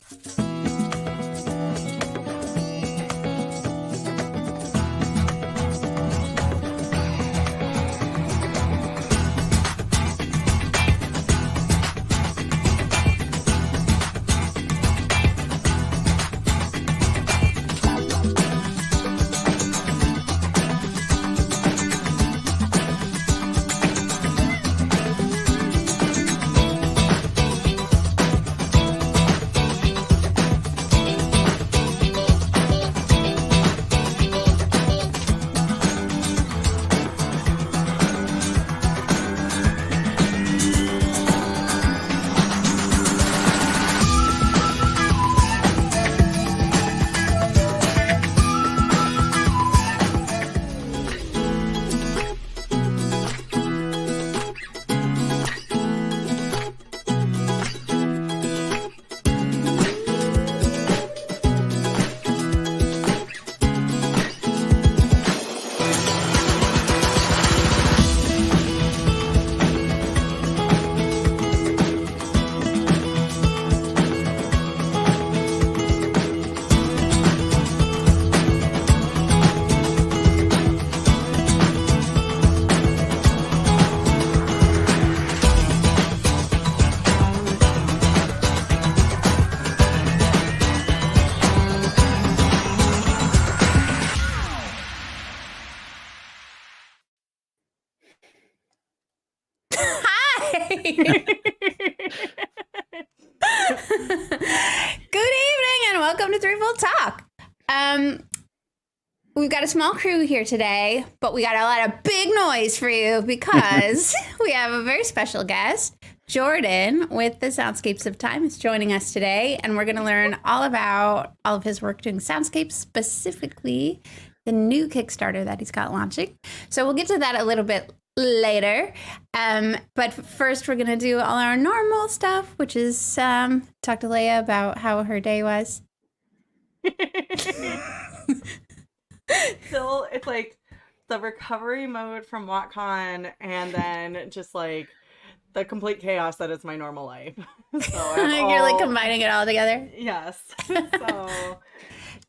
Good evening and welcome to Threefold Talk. We've got a small crew here today, but we got a lot of big noise for you because we have a very special guest. Jordan with the Soundscapes of Time is joining us today, and we're going to learn all about all of his work doing soundscapes, specifically the new Kickstarter that he's got launching. So we'll get to that a little bit later. But first, we're going to do all our normal stuff, which is talk to Leigh-A about how her day was. Still, it's like the recovery mode from WatCon and then just like the complete chaos that is my normal life. So You're like combining it all together? Yes. So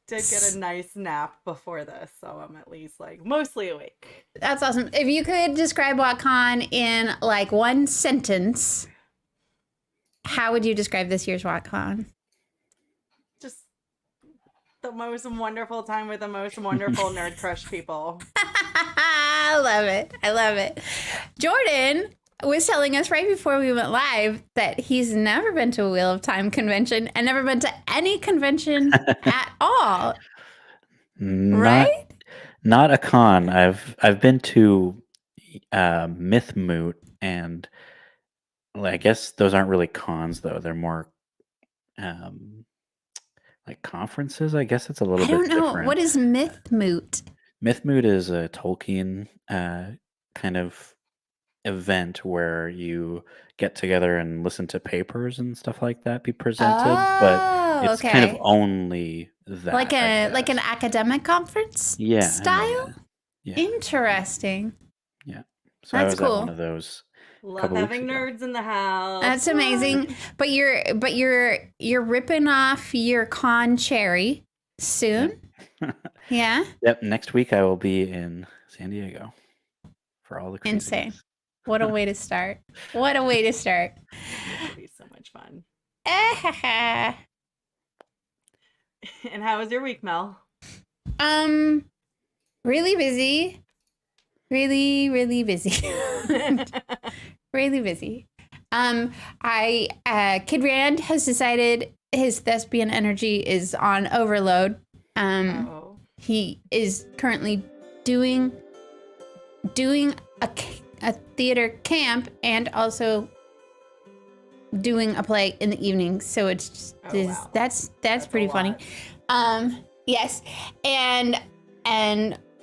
did get a nice nap before this, so I'm at least like mostly awake. That's awesome. If you could describe WatCon in like one sentence, how would you describe this year's WatCon? Just the most wonderful time with the most wonderful nerd crush people. I love it. I love it. Jordan was telling us right before we went live that he's never been to a Wheel of Time convention and never been to any convention at all. Right? Not a con. I've been to Myth Moot, and I guess those aren't really cons though. They're more like conferences. I guess it's a little bit different. I don't know. What is Myth Moot? Myth Moot is a Tolkien kind of event where you get together and listen to papers and stuff like that be presented, but it's kind of only that, like an academic conference style. Yeah. Interesting. Yeah, so that's I was cool. at one of those. Love having nerds in the house. That's amazing. But you're ripping off your con cherry soon. Yeah. Yep. Next week I will be in San Diego for all the craziness. Insane. What a way to start. What a way to start. It'll be so much fun. And how was your week, Mel? Really busy. Really busy. Really busy. Kid Rand has decided his thespian energy is on overload. He is currently doing a theater camp and also doing a play in the evening, so it's just that's pretty funny. Yes, and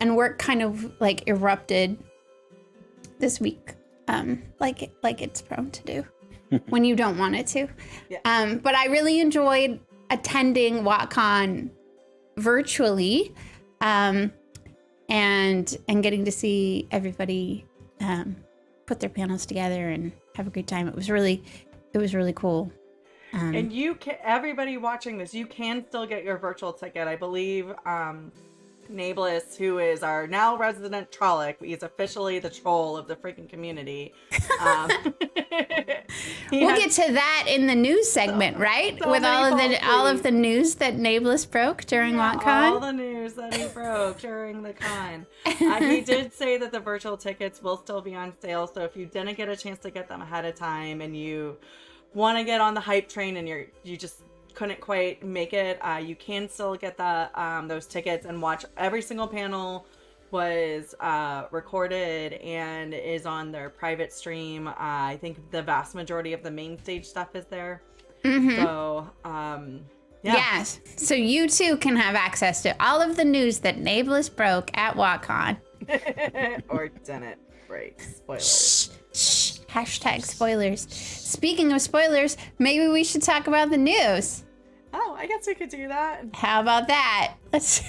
work kind of like erupted this week, like it's prone to do when you don't want it to. Yeah. But I really enjoyed attending WatCon virtually, and getting to see everybody put their panels together and have a great time. It was really cool. And you can, everybody watching this, you can still get your virtual ticket. I believe Nablus, who is our now resident Trolloc, he's officially the troll of the freaking community. We'll get to that in the news segment, right? so With all of the news that Nablus broke during WatCon. All the news that he broke during the con. He did say that the virtual tickets will still be on sale. So if you didn't get a chance to get them ahead of time and you want to get on the hype train and you just couldn't quite make it, you can still get those tickets and watch. Every single panel was recorded and is on their private stream. I think the vast majority of the main stage stuff is there. So yes, so you too can have access to all of the news that Nablus broke at WatCon. Or didn't break. Spoilers. Shh. Hashtag spoilers. Speaking of spoilers, maybe we should talk about the news. Oh, I guess we could do that. How about that? Let's.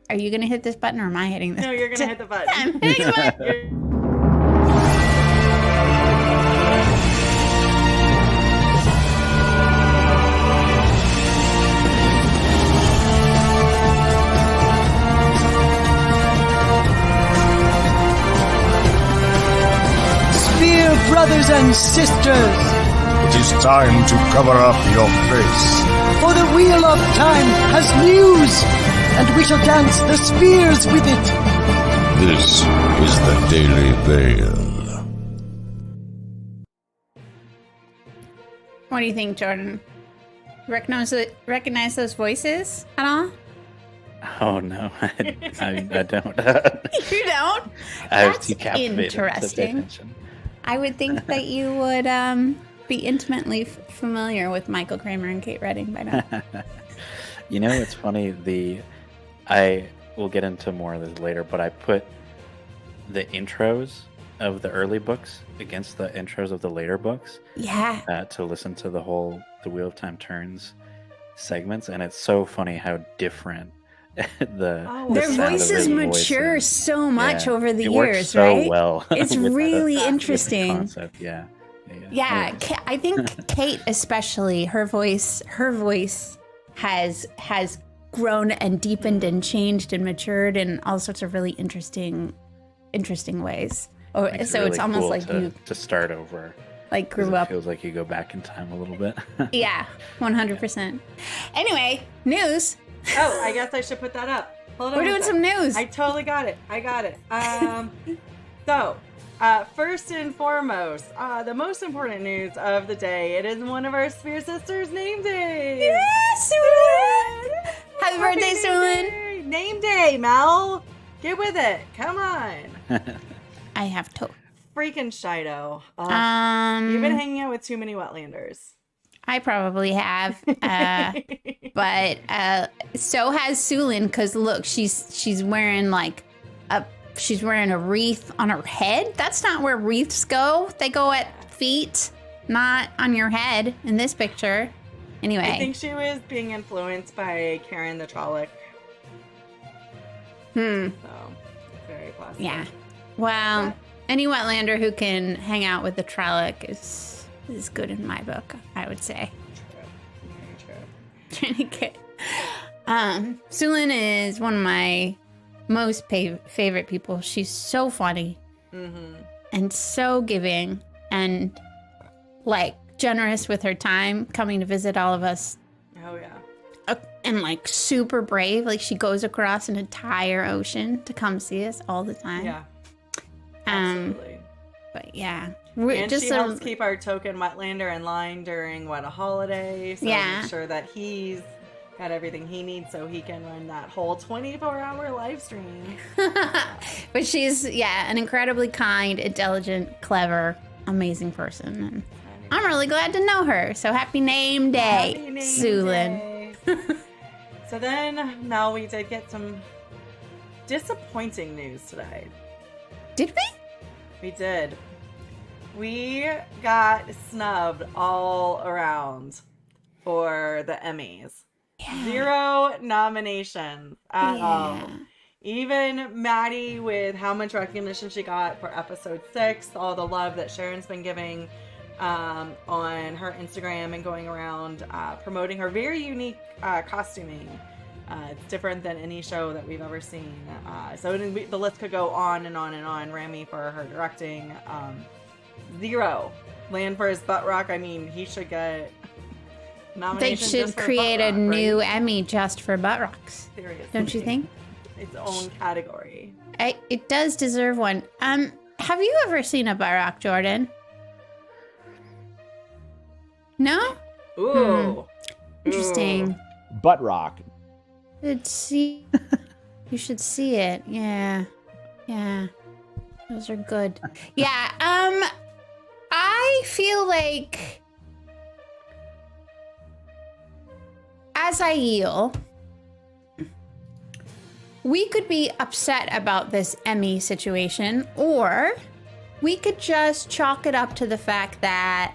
Are you gonna hit this button or am I hitting this? No, you're gonna hit the button. I'm hitting the button. Brothers and sisters, it is time to cover up your face. For the Wheel of Time has news, and we shall dance the spheres with it. This is the Daily Veil. What do you think, Jordan? Recognize those voices at all? Oh no, I don't. You don't? I was That's too captivated to pay interesting. attention. I would think that you would be intimately familiar with Michael Kramer and Kate Redding by now. You know, it's funny. I will get into more of this later, but I put the intros of the early books against the intros of the later books. Yeah. To listen to the Wheel of Time Turns segments, and it's so funny how different their voices mature so much over the it years, works so right? well. It's really interesting. Concept. Yeah. I think Kate especially, her voice has grown and deepened and changed and matured in all sorts of really interesting ways. So it's it's almost cool like you to start over. Like grew up. Feels like you go back in time a little bit. Yeah, 100%. Anyway, news. Oh, I guess I should put that up. Hold on. We're doing some news. I totally got it. So, first and foremost, the most important news of the day. It is one of our Spear Sisters' name days. Yes, Sulin! Happy birthday, Sulin! Name day, Mel. Get with it. Come on. I have to. Freaking Shido. You've been hanging out with too many Wetlanders. I probably have, but so has Sulin. Because look, she's wearing she's wearing a wreath on her head. That's not where wreaths go. They go at feet, not on your head. In this picture, anyway. I think she was being influenced by Karen the Trolloc. So very classic. Yeah. Well, any Wetlander who can hang out with the Trolloc is good in my book, I would say. True. Pretty good. Sulin is one of my most favorite people. She's so funny and so giving and generous with her time, coming to visit all of us. Oh yeah. And super brave. She goes across an entire ocean to come see us all the time. Yeah. Absolutely. But yeah. And she helps keep our token Wetlander in line during a holiday. So make sure that he's got everything he needs so he can run that whole 24-hour live stream. But she's, an incredibly kind, intelligent, clever, amazing person. And I'm really glad to know her. So happy name day, Sulin. So then, now we did get some disappointing news today. Did we? We did. We got snubbed all around for the Emmys. Yeah. 0 nominations at all. Even Maddie, with how much recognition she got for episode 6, all the love that Sharon's been giving on her Instagram and going around promoting her very unique costuming. It's different than any show that we've ever seen. So the list could go on and on and on. Rami for her directing. Zero. Land for his butt rock. I mean, he should get They should create a new Emmy just for butt rocks. Seriously. Don't you think? Its own category. It does deserve one. Have you ever seen a butt rock, Jordan? No? Ooh. Interesting. Butt rock. You should see it. Yeah. Those are good. Yeah. I feel like as I heal, we could be upset about this Emmy situation, or we could just chalk it up to the fact that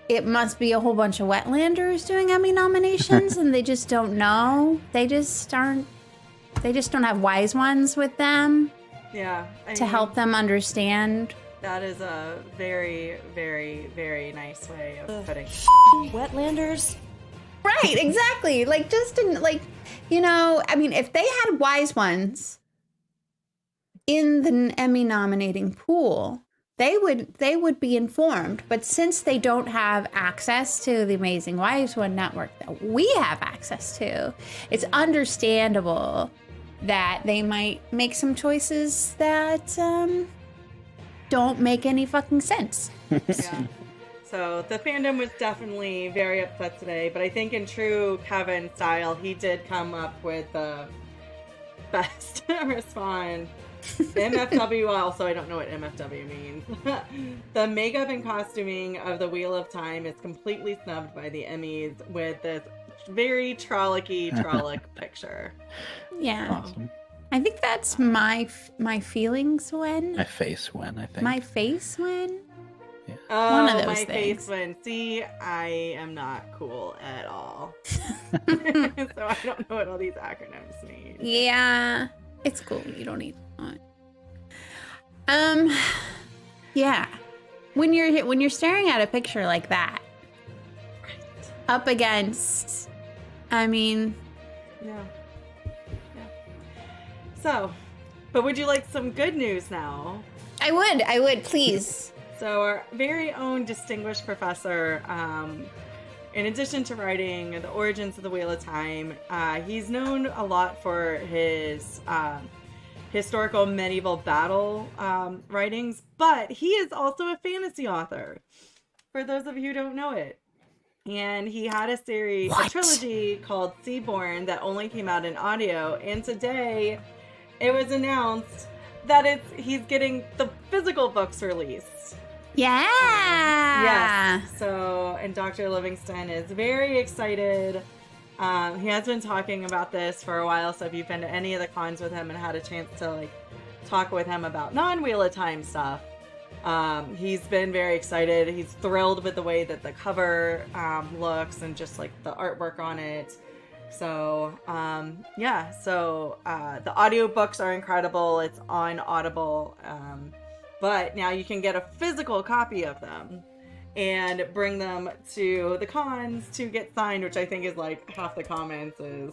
it must be a whole bunch of Wetlanders doing Emmy nominations and they just don't know. They just don't have wise ones with them. Yeah. To help them understand. That is a very, very, very nice way of putting it. Wetlanders. Right, exactly. Like, just in, like, I mean, if they had wise ones in the Emmy nominating pool, they would be informed. But since they don't have access to the Amazing Wives One network that we have access to, it's understandable that they might make some choices that don't make any fucking sense. Yeah. So the fandom was definitely very upset today, but I think in true Kevin style, he did come up with the best response. MFW, also I don't know what MFW means. The makeup and costuming of the Wheel of Time is completely snubbed by the Emmys with this very trollic picture. Yeah. Awesome. I think that's my feelings when. My face when, I think. My face when? Yeah. Oh, One of those my things. face when. See, I am not cool at all. So I don't know what all these acronyms mean. Yeah. It's cool. You don't need one. Yeah. When you're staring at a picture like that, up against, I mean, Yeah. So, but would you like some good news now? I would, please. So our very own distinguished professor, in addition to writing The Origins of the Wheel of Time, he's known a lot for his historical medieval battle writings, but he is also a fantasy author, for those of you who don't know it. And he had a trilogy called Seaborn that only came out in audio, and today it was announced that he's getting the physical books released. Yeah. Yes. So, and Dr. Livingston is very excited. He has been talking about this for a while. So if you've been to any of the cons with him and had a chance to talk with him about non-Wheel of Time stuff, he's been very excited. He's thrilled with the way that the cover looks and just the artwork on it. So, yeah. So the audiobooks are incredible. It's on Audible. But now you can get a physical copy of them and bring them to the cons to get signed, which I think is half the comments is,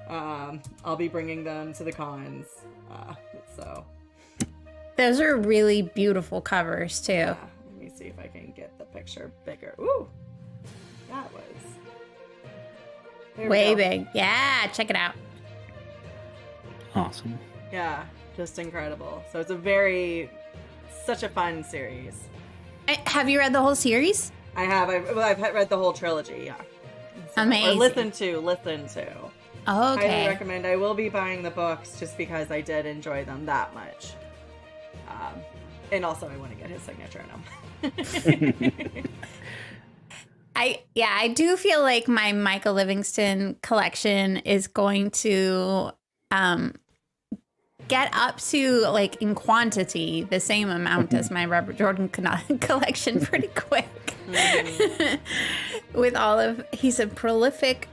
I'll be bringing them to the cons. So Those are really beautiful covers too. yeah, let me see if I can get the picture bigger. Ooh, that was there we Way go. big. Yeah, check it out. Awesome. Yeah, just incredible. So it's such a fun series. Have you read the whole series? I have. I've read the whole trilogy. Yeah. So, Amazing. Or listen to. Oh, okay. Highly recommend. I will be buying the books just because I did enjoy them that much. And also I want to get his signature in them. I do feel like my Michael Livingston collection is going to get up to in quantity the same amount as my Robert Jordan collection pretty quick. With he's a prolific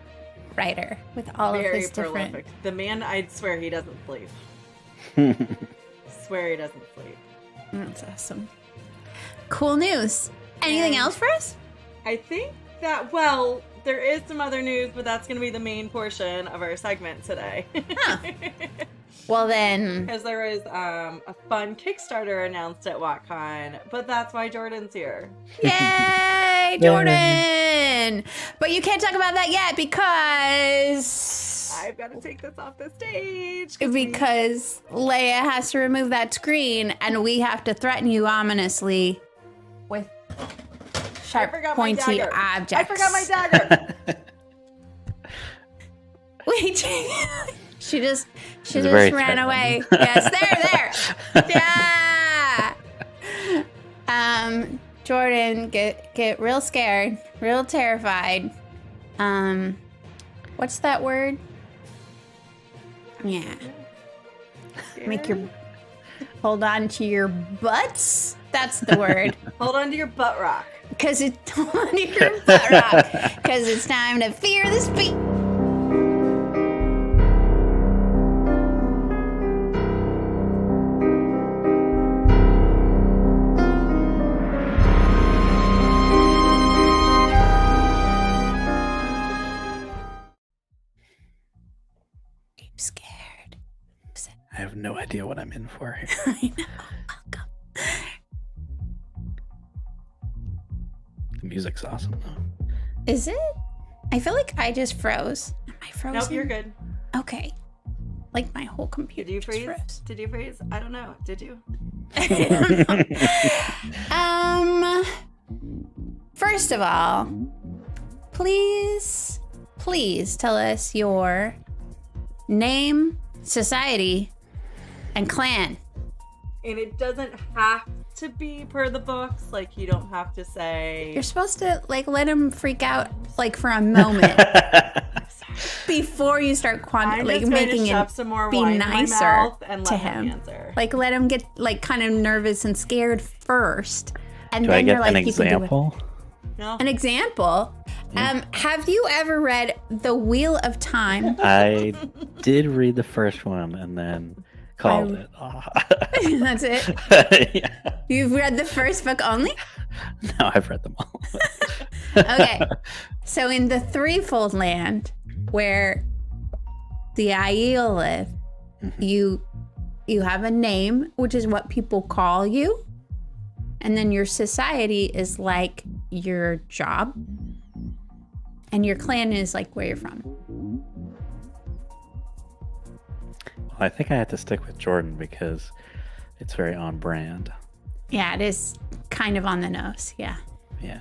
writer with all of his different. Prolific. The man, I swear he doesn't sleep. Swear he doesn't sleep. That's awesome. Cool news. Anything And else for us? I think that, well, there is some other news, but that's going to be the main portion of our segment today. Huh. Well then, Because there was a fun Kickstarter announced at WatCon, but that's why Jordan's here. yay, Jordan! But you can't talk about that yet because I've got to take this off the stage. because Leigh-A has to remove that screen, and we have to threaten you ominously with sharp, pointy objects. I forgot my dagger. Wait, she just very ran away. threatening. Yes, there. Yeah. Jordan, get real scared, real terrified. What's that word? Yeah. Make your hold on to your butts. That's the word. Hold on to your butt rock. Because it's hold on to your butt rock. Because it's time to fear the speed. Scared. I have no idea what I'm in for here. I know. Welcome. The music's awesome, though. Is it? I feel like I just froze. Am I frozen? Nope, you're good. Okay. Like my whole computer. Did you just freeze? froze. Did you freeze? I don't know. Did you? First of all, please tell us your name, society, and clan. And it doesn't have to be per the books. Like, you don't have to say. You're supposed to like let him freak out like for a moment before you start I'm like just going making to shove it some more be wine in my nicer mouth and let to him him. answer. Like let him get like kind of nervous and scared first, and Do I then get you're like, an you can do it. example? No. An example. Have you ever read The Wheel of Time? I did read the first one and then called it. That's it. Yeah. You've read the first book only? No, I've read them all. Okay. So in the Threefold Land, where the Aiel live, you have a name, which is what people call you. And then your society is like your job. And your clan is like where you're from. Well, I think I had to stick with Jordan because it's very on brand. Yeah, it is kind of on the nose. Yeah. Yeah.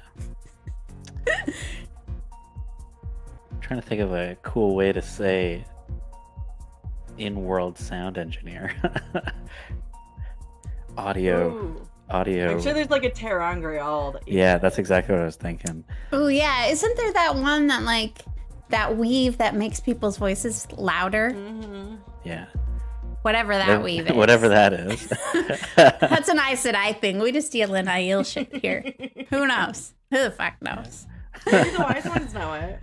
I'm trying to think of a cool way to say in-world sound engineer. Audio. Ooh. Audio. I'm sure there's like a Terangrial. Yeah, that's exactly what I was thinking. Oh yeah, isn't there that one that like that weave that makes people's voices louder? Mm-hmm. Yeah. Whatever that weave is. Whatever that is. That's an Aes Sedai thing. We just deal in Aiel shit here. Who knows? Who the fuck knows? Maybe the wise ones know it.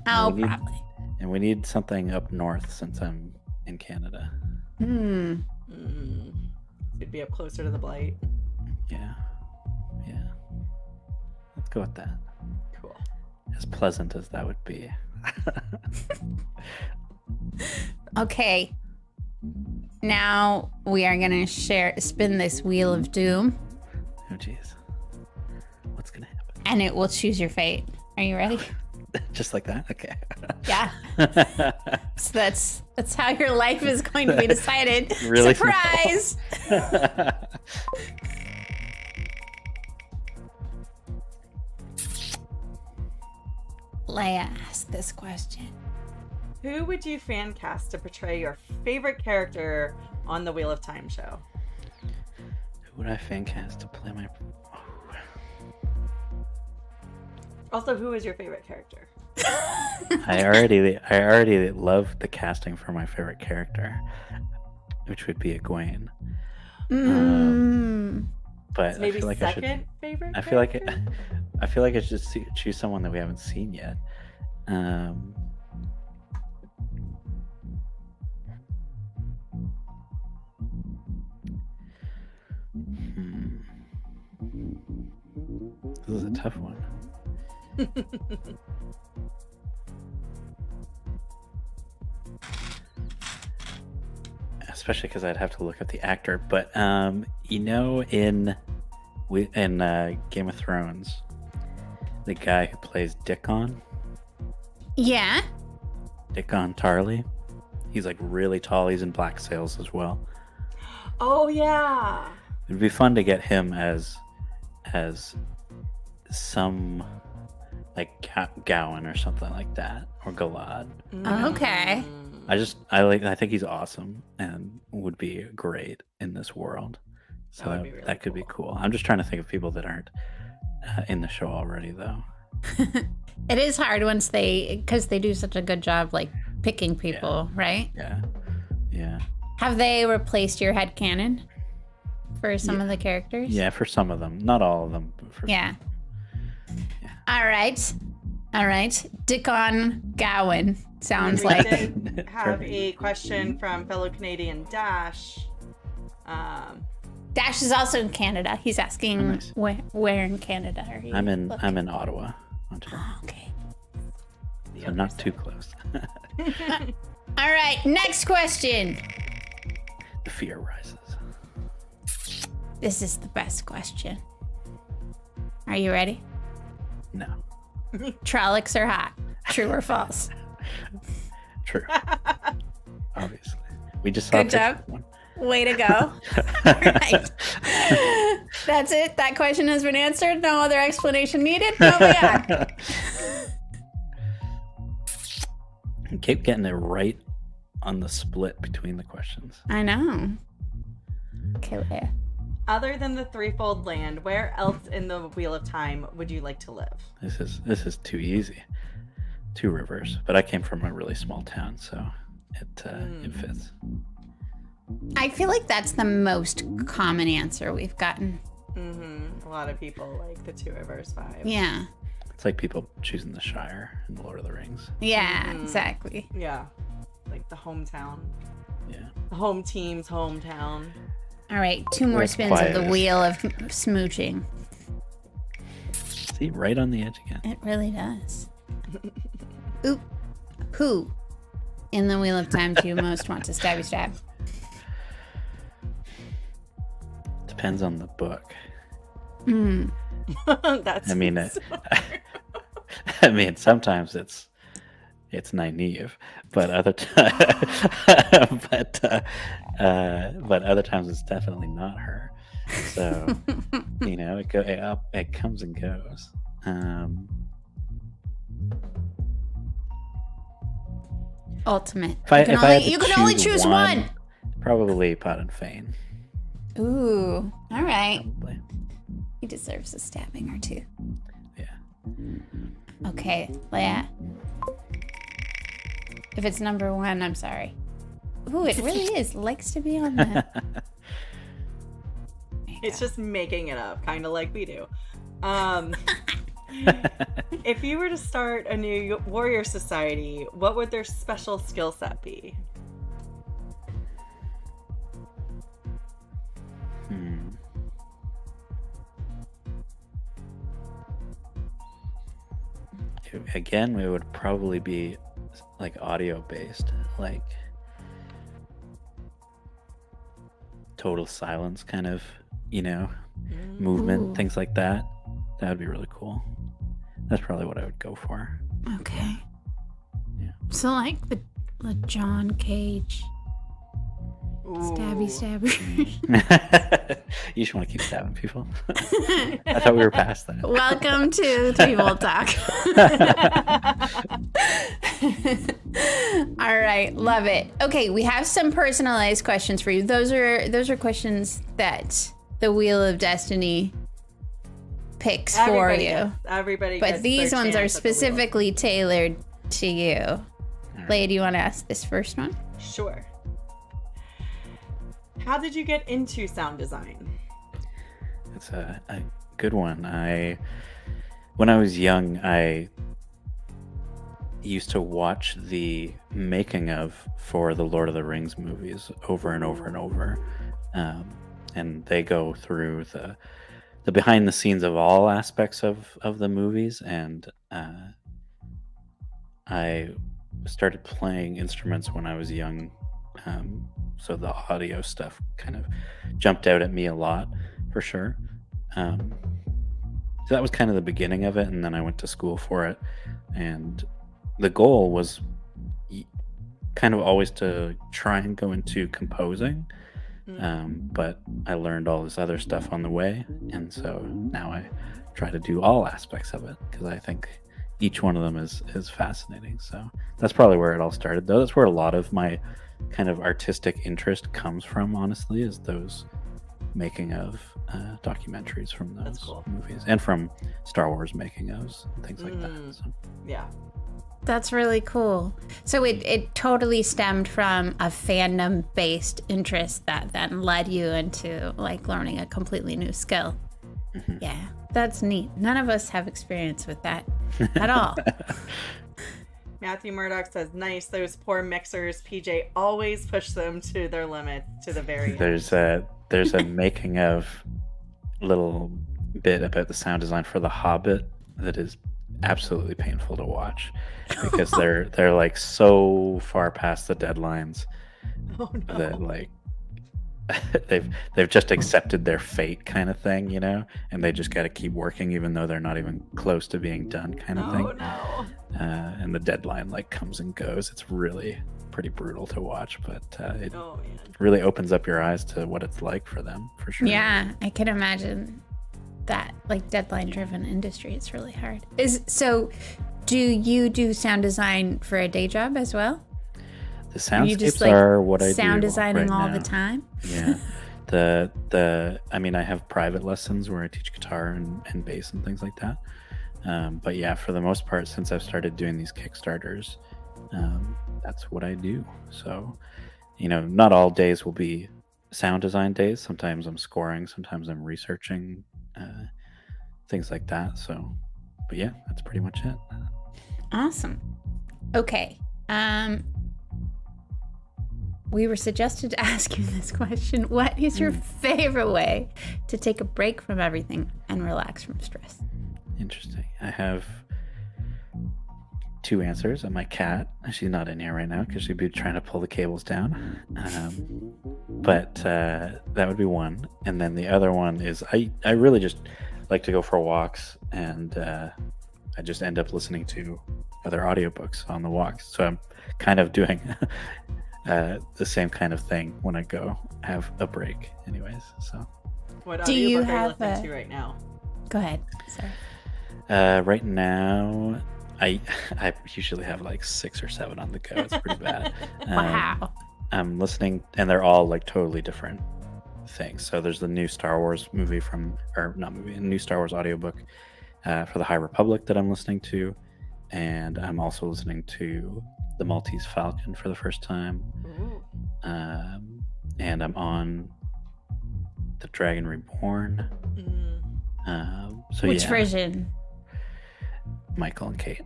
Oh, We need- probably. And we need something up north since I'm in Canada. It'd be up closer to the blight. Yeah. Yeah. Let's go with that. Cool. As pleasant as that would be. Okay. Now we are gonna spin this wheel of doom, Oh, jeez. What's going to happen? and it will choose your fate. Are you ready? Just like that? Okay. Yeah. So that's how your life is going to be decided. Really Surprise! Leigh-A asked this question. Who would you fan cast to portray your favorite character on the Wheel of Time show? Who would I fan cast to play my... Also, who is your favorite character? I already love the casting for my favorite character, which would be Egwene. But So maybe I feel like second favorite. I feel like character? I feel like I should choose someone that we haven't seen yet. tough one. Especially because I'd have to look up the actor. But you know, in Game of Thrones, the guy who plays Dickon Yeah. Tarly, he's like really tall. He's in Black Sails as well. Oh yeah. It'd be fun to get him as some like Gowan or something like that, or Galad. Okay. I think he's awesome and would be great in this world. So That would be really that could be cool. I'm just trying to think of people that aren't in the show already, though. It is hard once because they do such a good job like picking people, right? Yeah. Have they replaced your headcanon for some of the characters? Yeah, for some of them, not all of them. But for Yeah. some. Yeah. All right. Dickon Gowan sounds We like. did have a question from fellow Canadian Dash. Dash is also in Canada. He's asking Nice. where in Canada are you? I'm in Ottawa, Ontario. Oh, okay. So not too close. All right. Next question. The fear rises. This is the best question. Are you ready? No. Trollocs are hot. True or false? True. Obviously. We just saw Good a picture job. of one. Way to go. All right. That's it. That question has been answered. No other explanation needed. Moving on. You keep getting it right on the split between the questions. I know. Okay, Leigh-A. Other than the threefold land, where else in the Wheel of Time would you like to live? This is too easy. 2 rivers, but I came from a really small town, so it fits. I feel like that's the most common answer we've gotten. A lot of people like the Two Rivers vibe. Yeah. It's like people choosing the Shire in Lord of the Rings. Yeah, exactly. Yeah. Like the hometown. Yeah. The home team's hometown. All right, 2 more Where spins of the quiet is. wheel of smooching. See, right on the edge again. It really does. Oop. Who in the Wheel of Time do you most want to stabby stab? Depends on the book. That's I mean, I mean, sometimes it's Nynaeve, but other but other times it's definitely not her. So it comes and goes. Ultimate. If I had to You can only choose one. Probably Pot and Fane. Ooh. All right. Probably. He deserves a stabbing or 2. Yeah. Okay, Leigh-A. If it's number 1, I'm sorry. Ooh, it really is. Likes to be on the. It's just making it up, kind of like we do. If you were to start a new warrior society, what would their special skill set be? Again, it would probably be like audio based, like total silence kind of, movement, things like that. That would be really cool. That's probably what I would go for. Okay. Yeah. So like the John Cage stabby. You just want to keep stabbing people. I thought we were past that. Welcome to Three Volt Talk. All right, love it. Okay, we have some personalized questions for you. Those are questions that the Wheel of Destiny picks for you. Everybody But gets these their ones are chance at the wheel. specifically tailored to you. Leigh-A, do you want to ask this first one? Sure. How did you get into sound design? It's a good one. When I was young, I used to watch the making of for the Lord of the Rings movies over and over and over, and they go through the the behind the scenes of all aspects of the movies, and I started playing instruments when I was young, so the audio stuff kind of jumped out at me a lot, for sure. So that was kind of the beginning of it, and then I went to school for it, and the goal was kind of always to try and go into composing, but I learned all this other stuff on the way, and so now I try to do all aspects of it because I think each one of them is fascinating. So that's probably where it all started, though. That's where a lot of my kind of artistic interest comes from, honestly, is those making of documentaries from those movies, and from Star Wars making ofs and things like that. So. Yeah. That's really cool. So it totally stemmed from a fandom-based interest that then led you into like learning a completely new skill. Mm-hmm. Yeah, that's neat. None of us have experience with that at all. Matthew Murdoch says, nice, those poor mixers. PJ always push them to their limits to the very end. There's a making of little bit about the sound design for The Hobbit that is absolutely painful to watch because they're like so far past the deadlines that like they've just accepted their fate kind of thing, you know, and they just got to keep working even though they're not even close to being done kind of thing. And the deadline like comes and goes. It's really pretty brutal to watch, but it really opens up your eyes to what it's like for them, for sure. Yeah, I can imagine that, like, deadline driven industry. It's really hard. Do you do sound design for a day job as well? The soundscapes are what I do sound designing right all now. the time. Yeah. I mean, I have private lessons where I teach guitar and bass and things like that. But yeah, for the most part, since I've started doing these Kickstarters, that's what I do. So, you know, not all days will be sound design days. Sometimes I'm scoring, sometimes I'm researching, things like that. So, but yeah, that's pretty much it. Awesome. Okay. We were suggested to ask you this question. What is your favorite way to take a break from everything and relax from stress? Interesting. I have two answers. And my cat, she's not in here right now because she'd be trying to pull the cables down. But that would be one. And then the other one is I really just like to go for walks, and I just end up listening to other audiobooks on the walks. So I'm kind of doing the same kind of thing when I go have a break anyways. So what audiobook are you listening to right now? Go ahead. Sorry. Right now I usually have like 6 or 7 on the go. It's pretty bad. Wow. I'm listening, and they're all like totally different things. So there's the new Star Wars movie a new Star Wars audiobook for the High Republic that I'm listening to, and I'm also listening to The Maltese Falcon for the first time. And I'm on The Dragon Reborn. Which version? Michael and Kate.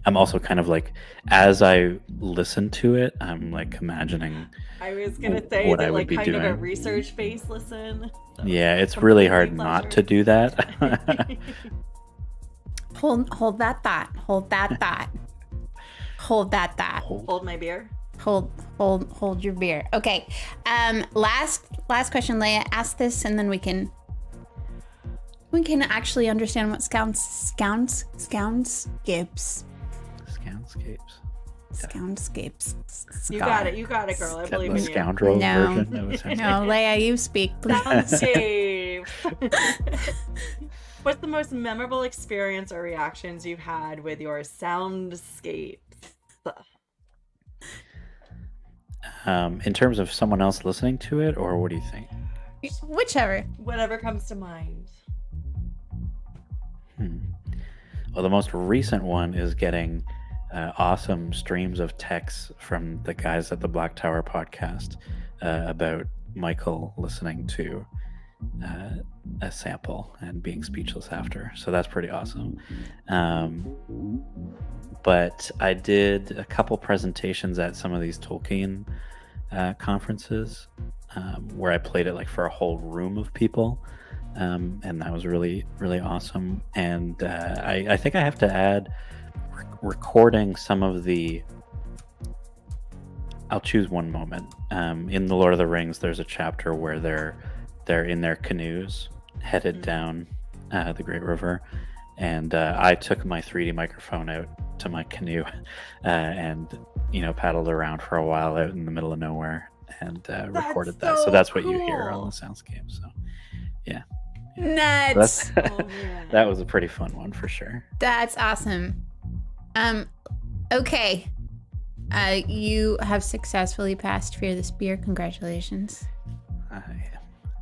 I'm also kind of like, as I listen to it, I'm like imagining. I was gonna say what that, I would like, be kind doing. of a research-based listen. Yeah, it's really hard not to do that. Hold that thought. Hold that thought. Hold that thought. Hold my beer. Hold your beer. Okay. Last question, Leigh-A. Ask this, and then we can actually understand what Soundscapes. You got it, girl. I believe in you. Scoundrel version of Soundscape. No, Leigh-A, you speak, please. Soundscape. What's the most memorable experience or reactions you've had with your soundscapes? In terms of someone else listening to it, or what do you think? Whichever. Whatever comes to mind. Well, the most recent one is getting awesome streams of texts from the guys at the Black Tower podcast about Michael listening to a sample and being speechless after. So that's pretty awesome. But I did a couple presentations at some of these Tolkien conferences where I played it like for a whole room of people. And that was really, really awesome. And I think I have to add recording some of the... I'll choose one moment. In The Lord of the Rings, there's a chapter where they're in their canoes headed down the Great River, and I took my 3D microphone out to my canoe and paddled around for a while out in the middle of nowhere and recorded that. So that's what you hear on the soundscape. So yeah, Nuts. That was a pretty fun one for sure. That's awesome. Okay. You have successfully passed Fear the Spear. Congratulations.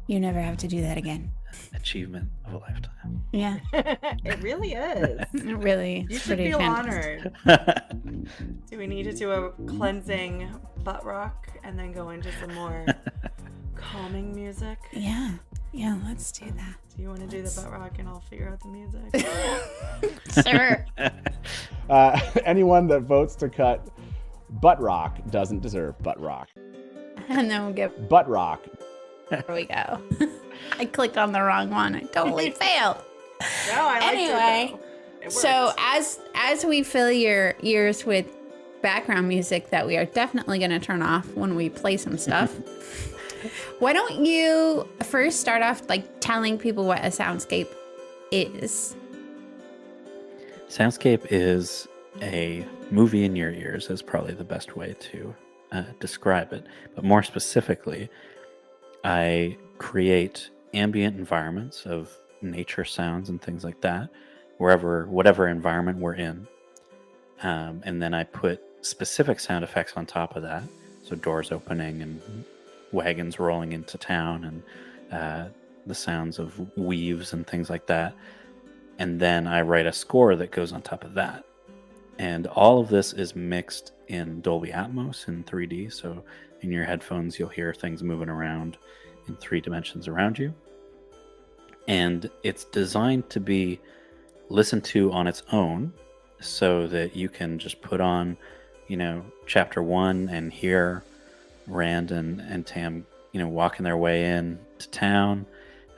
You never have to do that again. Achievement of a lifetime. Yeah. It really is. Really. You should feel honored. Do we need to do a cleansing butt rock and then go into some more calming music? Yeah. Yeah, let's do that. Do you want to do the butt rock and I'll figure out the music? Sure. Anyone that votes to cut butt rock doesn't deserve butt rock. And then we'll get Butt rock. There we go. I clicked on the wrong one. I totally failed. No, I like Anyway, it so as we fill your ears with background music that we are definitely going to turn off when we play some stuff, why don't you first start off like telling people what a soundscape is? Soundscape is a movie in your ears is probably the best way to describe it. But more specifically, I create ambient environments of nature sounds and things like that, whatever environment we're in. And then I put specific sound effects on top of that. So doors opening and wagons rolling into town and the sounds of weaves and things like that. And then I write a score that goes on top of that. And all of this is mixed in Dolby Atmos in 3D. So in your headphones, you'll hear things moving around in 3 dimensions around you. And it's designed to be listened to on its own so that you can just put on, chapter 1 and hear Rand and Tam, walking their way in to town.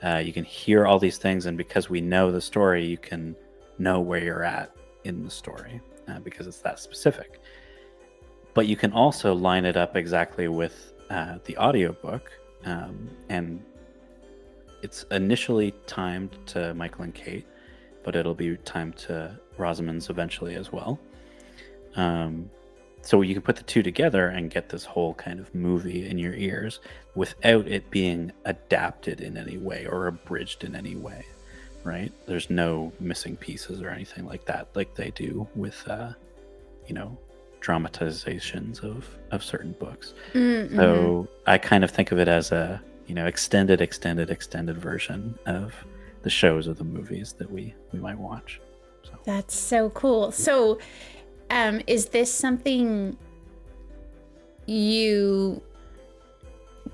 You can hear all these things. And because we know the story, you can know where you're at in the story. Because it's that specific. But you can also line it up exactly with the audiobook. And it's initially timed to Michael and Kate, but it'll be timed to Rosamund's eventually as well. So you can put the two together and get this whole kind of movie in your ears without it being adapted in any way or abridged in any way. Right? There's no missing pieces or anything like that, like they do with, dramatizations of certain books. Mm-hmm. So I kind of think of it as a, extended version of the shows or the movies that we might watch. So. That's so cool. So, is this something you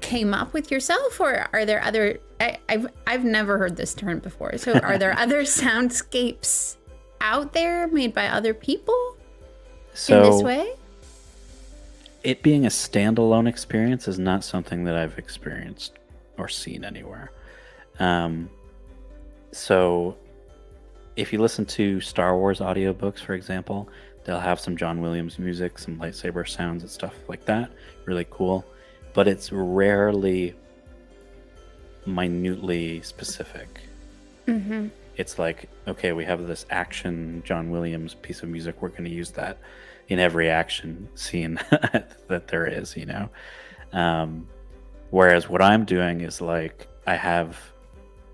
came up with yourself, or are there other? I've never heard this term before. So are there other soundscapes out there made by other people in this way? It being a standalone experience is not something that I've experienced or seen anywhere. So if you listen to Star Wars audiobooks, for example, they'll have some John Williams music, some lightsaber sounds and stuff like that. Really cool. But it's rarely minutely specific. Mm-hmm. It's like, okay, we have this action John Williams piece of music. We're going to use that in every action scene that there is, whereas what I'm doing is like I have,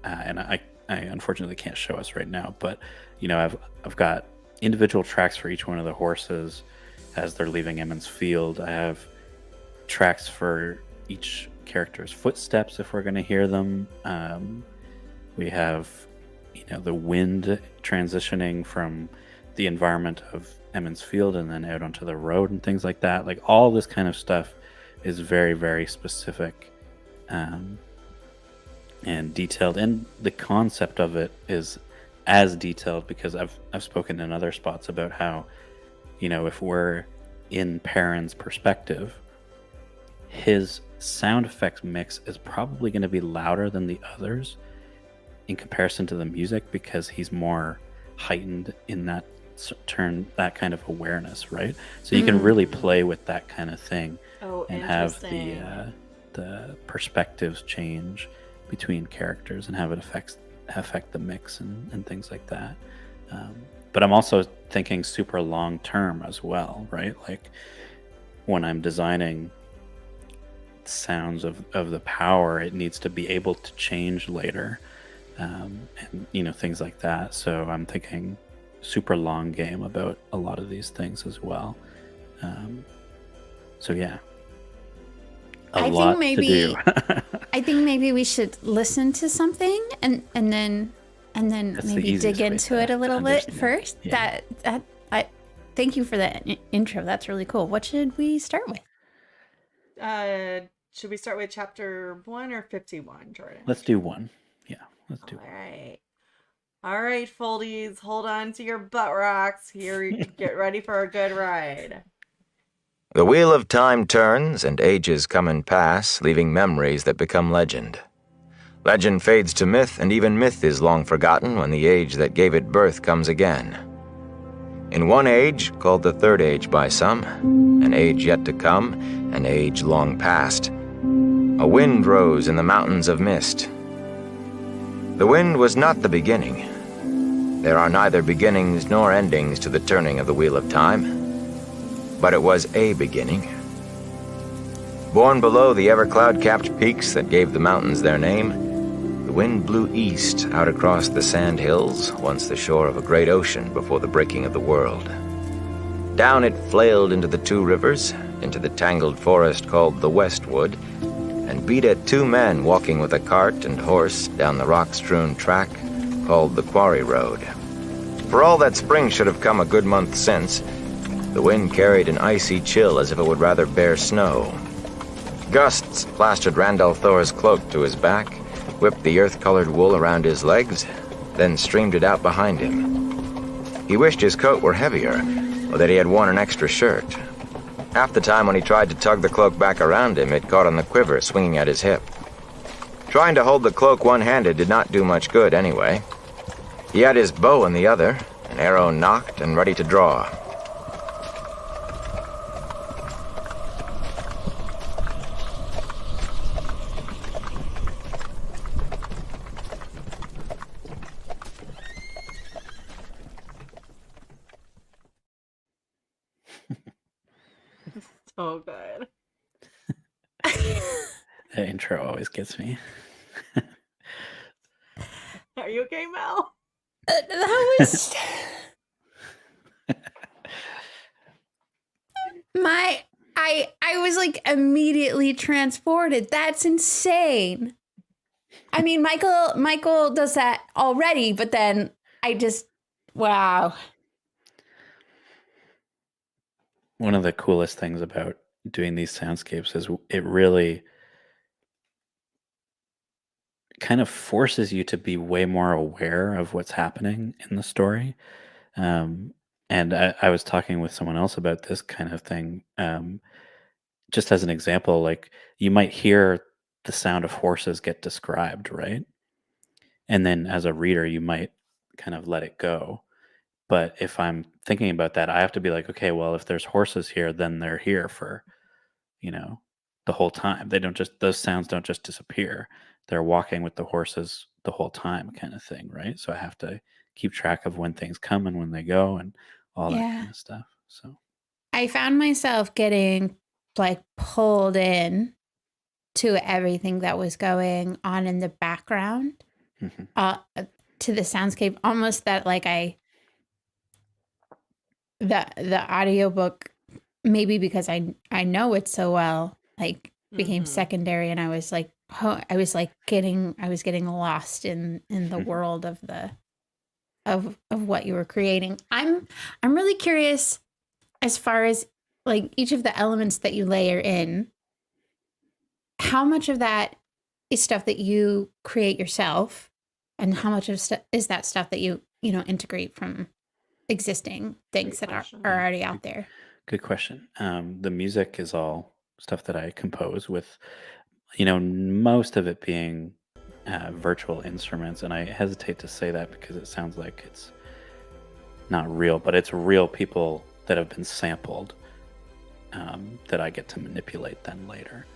and I unfortunately can't show us right now, but I've got individual tracks for each one of the horses as they're leaving Emmons Field. I have tracks for each character's footsteps if we're going to hear them. We have the wind transitioning from the environment of Emmons Field and then out onto the road and things like that. Like all this kind of stuff is very, very specific and detailed, and the concept of it is as detailed because I've spoken in other spots about how if we're in Perrin's perspective, his sound effects mix is probably going to be louder than the others in comparison to the music, because he's more heightened in that that kind of awareness, right? So you can really play with that kind of thing and have the perspectives change between characters and have it affect the mix and things like that. But I'm also thinking super long term as well, right? Like when I'm designing sounds of the power, it needs to be able to change later, and things like that. So I'm thinking super long game about a lot of these things as well. So yeah, a lot to do. I think maybe we should listen to something and then maybe dig into it a little bit first. Yeah. I thank you for that intro. That's really cool. What should we start with? Should we start with chapter 1 or 51, Jordan? Let's do 1. Yeah, let's do. All right, foldies, hold on to your butt rocks. Here, get ready for a good ride. The wheel of time turns, and ages come and pass, leaving memories that become legend. Legend fades to myth, and even myth is long forgotten when the age that gave it birth comes again. In one age, called the Third Age by some, an age yet to come, an age long past, a wind rose in the mountains of mist. The wind was not the beginning. There are neither beginnings nor endings to the turning of the wheel of time, but it was a beginning. Born below the ever-cloud-capped peaks that gave the mountains their name, the wind blew east out across the sand hills, once the shore of a great ocean before the breaking of the world. Down it flailed into the two rivers, into the tangled forest called the Westwood, and beat at two men walking with a cart and horse down the rock-strewn track called the Quarry Road. For all that spring should have come a good month since, the wind carried an icy chill as if it would rather bear snow. Gusts plastered Randall Thor's cloak to his back, whipped the earth-colored wool around his legs, then streamed it out behind him. He wished his coat were heavier, or that he had worn an extra shirt. Half the time when he tried to tug the cloak back around him, it caught on the quiver swinging at his hip. Trying to hold the cloak one-handed did not do much good anyway. He had his bow in the other, an arrow nocked and ready to draw. So good. The intro always gets me. Are you okay, Mel? That was I was like immediately transported. That's insane. I mean, Michael does that already, but then wow. One of the coolest things about doing these soundscapes is it really kind of forces you to be way more aware of what's happening in the story. And I was talking with someone else about this kind of thing. Just as an example, like you might hear the sound of horses get described, right? And then as a reader, you might kind of let it go. But if I'm thinking about that, I have to be like, okay, well, if there's horses here, then they're here for, the whole time. Those sounds don't just disappear. They're walking with the horses the whole time, kind of thing, right? So I have to keep track of when things come and when they go and all that kind of stuff. So I found myself getting like pulled in to everything that was going on in the background, to the soundscape, almost that like the audiobook, maybe because I know it so well, like became secondary, and I was getting lost in the world of what you were creating. I'm really curious as far as like each of the elements that you layer in, how much of that is stuff that you create yourself, and how much of is that stuff that you integrate from existing things that are already out there? good question. The music is all stuff that I compose with, most of it being virtual instruments. And I hesitate to say that because it sounds like it's not real, but it's real people that have been sampled that I get to manipulate then later.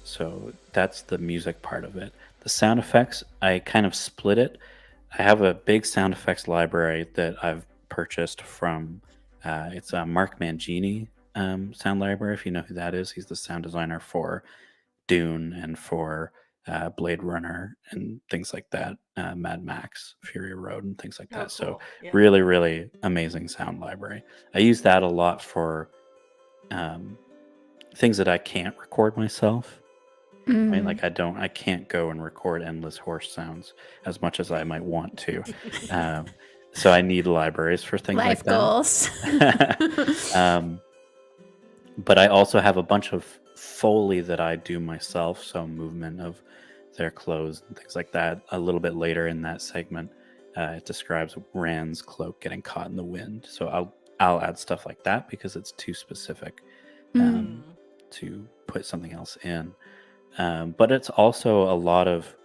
So that's the music part of it. The sound effects, I kind of split it. I have a big sound effects library that I've purchased from, it's a Mark Mangini sound library, if you know who that is. He's the sound designer for Dune and for Blade Runner and things like that, Mad Max, Fury Road and things like that. Cool. So Yeah. really, really amazing sound library. I use that a lot for things that I can't record myself. Right? Like I can't go and record endless horse sounds as much as I might want to. So I need libraries for things Life like goals. that. But I also have a bunch of Foley that I do myself. So movement of their clothes and things like that. A little bit later in that segment, it describes Rand's cloak getting caught in the wind. So I'll add stuff like that because it's too specific to put something else in. But it's also a lot of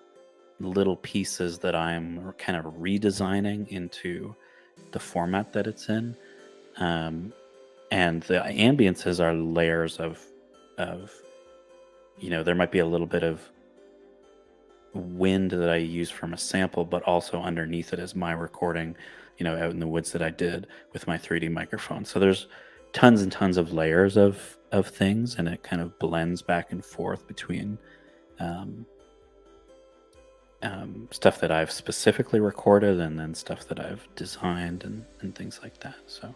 little pieces that I'm kind of redesigning into the format that it's in. And the ambiences are layers of, there might be a little bit of wind that I use from a sample, but also underneath it is my recording, out in the woods that I did with my 3D microphone. So there's tons and tons of layers of things, and it kind of blends back and forth between stuff that I've specifically recorded and then stuff that I've designed and things like that. So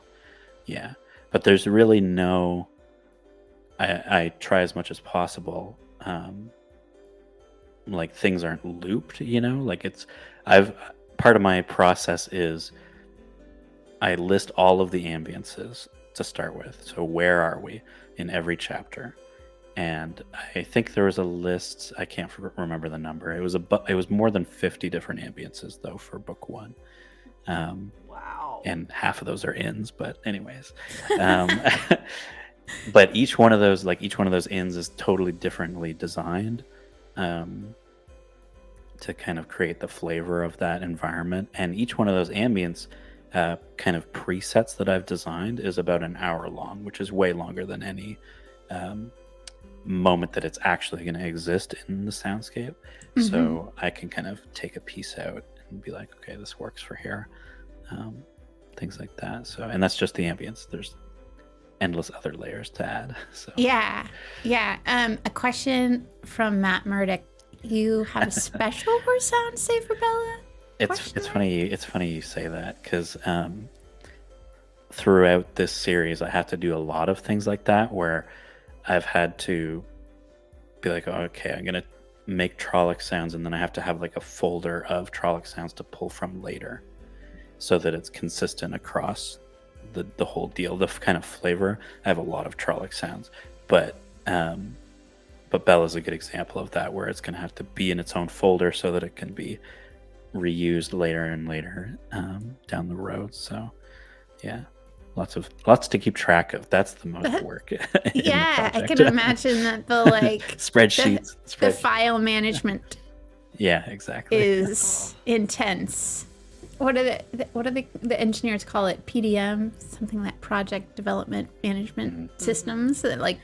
yeah, but there's really no, I try as much as possible, like things aren't looped, like part of my process is I list all of the ambiences to start with. So where are we in every chapter? And I think there was a list. I can't remember the number. It was more than 50 different ambiences though for book one. Wow. And half of those are inns, but anyways. But each one of those inns is totally differently designed to kind of create the flavor of that environment. And each one of those ambience kind of presets that I've designed is about an hour long, which is way longer than any moment that it's actually going to exist in the soundscape. So I can kind of take a piece out and be like, okay, this works for here. Things like that. So, and that's just the ambience. There's endless other layers to add. So Yeah. A question from Matt Murdoch. You have a special for Soundscape for Bella? It's funny you say that because throughout this series I have to do a lot of things like that where I've had to be like, oh, okay, I'm gonna make Trolloc sounds, and then I have to have like a folder of Trolloc sounds to pull from later, so that it's consistent across the whole deal. The kind of flavor. I have a lot of Trolloc sounds, but Bella's a good example of that, where it's gonna have to be in its own folder so that it can be reused later and later down the road. So yeah. Lots to keep track of. That's the most work. Yeah, I can imagine that the spreadsheets, the file management. Yeah, exactly. Is intense. What do the engineers call it? PDM, something like project development management systems that like